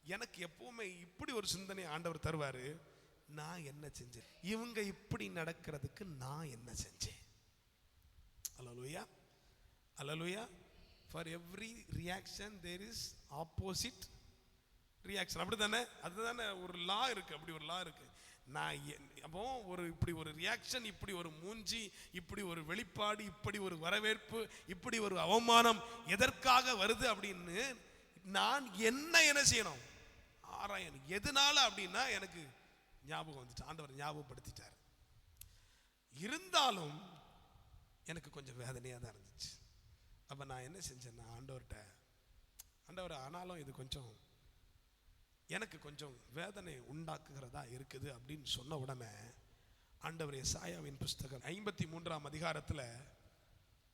எனக்கு எப்பவுமே இப்படி ஒரு சிந்தனை ஆண்டவர் தருவாரு. நான் என்ன செஞ்சேன், இவங்க இப்படி நடக்கிறதுக்கு நான் என்ன செஞ்சேன்? அல்லேலூயா, அல்லேலூயா. For every reaction there is opposite reaction. அப்படி தானே? அதுதானே ஒரு லா இருக்கு. அப்படி ஒரு லா இருக்கு. நான் அப்போ ஒரு இப்படி ஒரு ரியாக்ஷன், இப்படி ஒரு மூஞ்சி, இப்படி ஒரு வெளிப்பாடு, இப்படி ஒரு வரவேற்பு, இப்படி ஒரு அவமானம் எதற்காக வருது அப்படின்னு நான் என்ன செய்யணும்? ஆராயணும். எதனால அப்படின்னா எனக்கு ஞாபகம் வந்துச்சு. ஆண்டவர் ஞாபகப்படுத்திட்டார். இருந்தாலும் எனக்கு கொஞ்சம் வேதனையாக தான் இருந்துச்சு. அப்போ நான் என்ன செஞ்சேன்னா ஆண்டவர்கிட்ட, ஆண்டவர் ஆனாலும் இது கொஞ்சம் எனக்கு கொஞ்சம் வேதனை உண்டாக்குகிறதா இருக்குது அப்படின்னு சொன்ன உடனே ஆண்டவர் எசாயாவின் புஸ்தகம் 53ஆம் அதிகாரத்தில்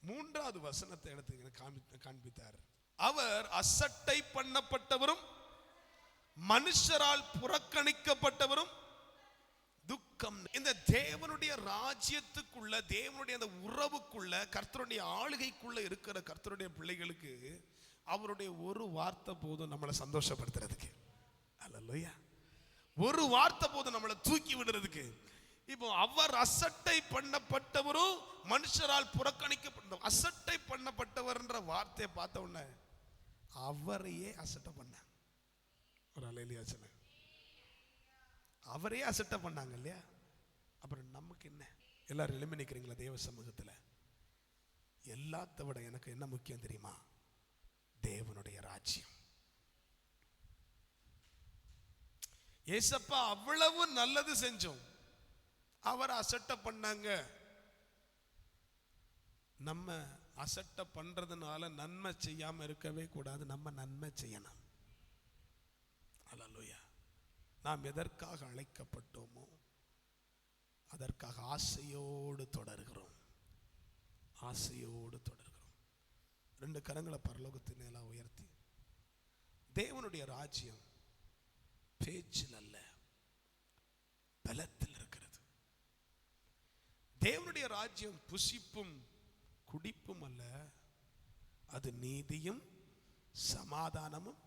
3வது வசனத்தை எடுத்து காண்பித்தார். அவர் அசட்டை பண்ணப்பட்டவரும் மனுஷரால் புறக்கணிக்கப்பட்டவரும் துக்கம். இந்த தேவனுடைய ராஜ்யத்துக்குள்ள, தேவனுடைய அந்த உறவுக்குள்ள, கர்த்தருடைய ஆளுகைக்குள்ள இருக்கிற கர்த்தருடைய பிள்ளைகளுக்கு அவருடைய ஒரு வார்த்தை போதும் நம்மளை சந்தோஷப்படுத்துறதுக்கு. அல்லேலூயா. ஒரு வார்த்தை போதும் நம்மளை தூக்கி விடுறதுக்கு. இப்போ அவர் அசட்டை பண்ணப்பட்டவரும் மனுஷரால் புறக்கணிக்கப்பட்ட, அசட்டை பண்ணப்பட்டவர்ன்ற வார்த்தையை பார்த்த உடனே அவரையே அசட்டை பண்ண ஒரு அல்லேலூயா சொல்ல, அவரே அசட்டை பண்ணாங்க இல்லையா? அப்புறம் நமக்கு என்ன? எல்லாரும் எழுப்பி நிற்கிறீங்களா தேவ சமூகத்தில்? எல்லாத்த விட எனக்கு என்ன முக்கியம் தெரியுமா? தேவனுடைய ராஜ்யம். ஏசப்பா அவ்வளவு நல்லது செஞ்சோம், அவர் அசட்டை பண்ணாங்க. நம்ம அசட்டை பண்றதுனால நன்மை செய்யாம இருக்கவே கூடாது, நம்ம நன்மை செய்யணும். அல்லேலூயா. நாம் எதற்காக அழைக்கப்பட்டோமோ அதற்காக ஆசையோடு தொடர்கிறோம், ஆசையோடு தொடர்கிறோம். 2 கரங்களை பரலோகத்தின் மேல உயர்த்தி, தேவனுடைய ராஜ்யம் பேச்சில் அல்ல, பலத்தில் இருக்கிறது. தேவனுடைய ராஜ்யம் புசிப்பும் குடிப்பும் அல்ல, அது நீதியும் சமாதானமும்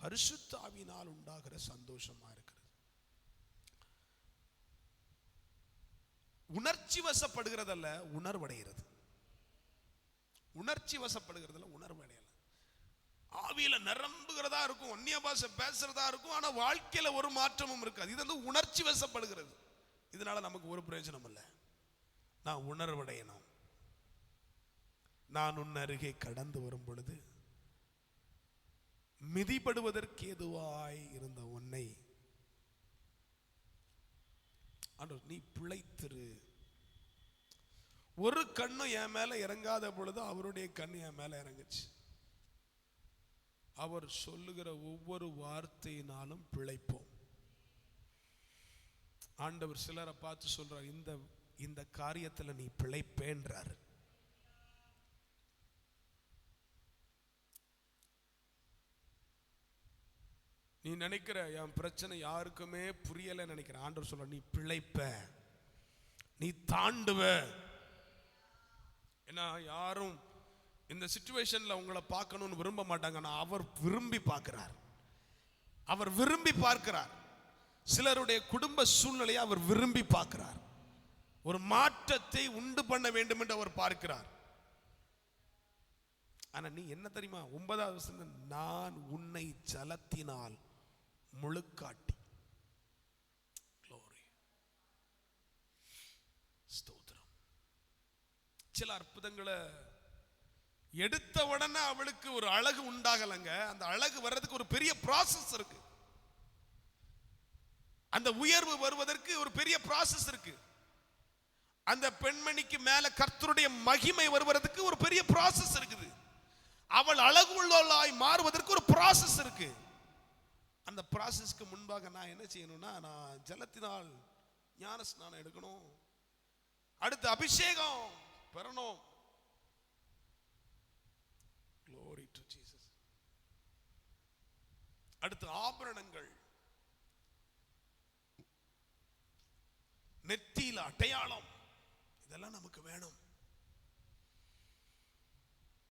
பரிசுத்த ஆவியினால் உண்டாகிற சந்தோஷமா இருக்கிறது. உணர்ச்சி வசப்படுகிறதல்ல, உணர்வடைகிறது. உணர்ச்சி வசப்படுகிறதுல உணர்வடையல. ஆவியில நிரம்புகிறதா இருக்கும், அந்நிய பாஷை பேசுறதா இருக்கும், ஆனா வாழ்க்கையில ஒரு மாற்றமும் இருக்காது. இது வந்து உணர்ச்சி வசப்படுகிறது. இதனால நமக்கு ஒரு பிரயோஜனம் இல்லை. நான் உணர்வடையணும். நான் உன் அருகே கடந்து வரும் பொழுது மிதிபடுவதற்கு ஏதுவாய் இருந்த உன்னை ஆண்டவர் நீ பிழைத்திரு. ஒரு கண்ணு என் மேல இறங்காத பொழுது அவருடைய கண் என் மேல இறங்குச்சு. அவர் சொல்லுகிற ஒவ்வொரு வார்த்தையினாலும் பிழைப்போம். ஆண்டவர் சிலரை பார்த்து சொல்றார், இந்த காரியத்துல நீ பிழைப்பேன்றார். நீ நினைக்கிற என் பிரச்சனை யாருக்குமே புரியல நினைக்கிற, ஆண்டவர் சொல்ற நீ பிழைப்ப, நீ தாண்டுவ. ஏன்னா யாரும் இந்த சிச்சுவேஷன்ல உங்களை பார்க்கணும்னு விரும்ப மாட்டாங்க, ஆனா அவர் விரும்பி பார்க்கிறார். அவர் விரும்பி பார்க்கிறார். சிலருடைய குடும்ப சூழ்நிலையை அவர் விரும்பி பார்க்கிறார். ஒரு மாற்றத்தை உண்டு பண்ண வேண்டும் என்று அவர் பார்க்கிறார். ஆனா நீ என்ன தெரியுமா? 9வது வசனம், நான் உன்னை ஜலத்தினால் முழுக்காட்டி. Glory. ஸ்தோத்திரம். சில அற்புதங்களை எடுத்த உடனே அவளுக்கு ஒரு அழகு உண்டாகலங்க. அந்த அழகு வர்றதுக்கு ஒரு பெரிய ப்ராசஸ் இருக்கு. அந்த உயர்வு வருவதற்கு ஒரு பெரிய ப்ராசஸ் இருக்கு. அந்த பெண்மணிக்கு மேல கர்த்தருடைய மகிமை வருவதற்கு ஒரு பெரிய ப்ராசஸ் இருக்குது. அவள் அழகு உள்ளவளாய் மாறுவதற்கு ஒரு ப்ராசஸ் இருக்கு. அந்த ப்ராசஸ்க்கு முன்பாக நான் என்ன செய்யணும்னா, நான் ஜலத்தினால் ஞான ஸ்நானம் எடுக்கணும், அடுத்து அபிஷேகம் பெறணும். Glory to Jesus. அடுத்து ஆபரணங்கள், நெத்தியில அடையாளம், இதெல்லாம் நமக்கு வேணும்.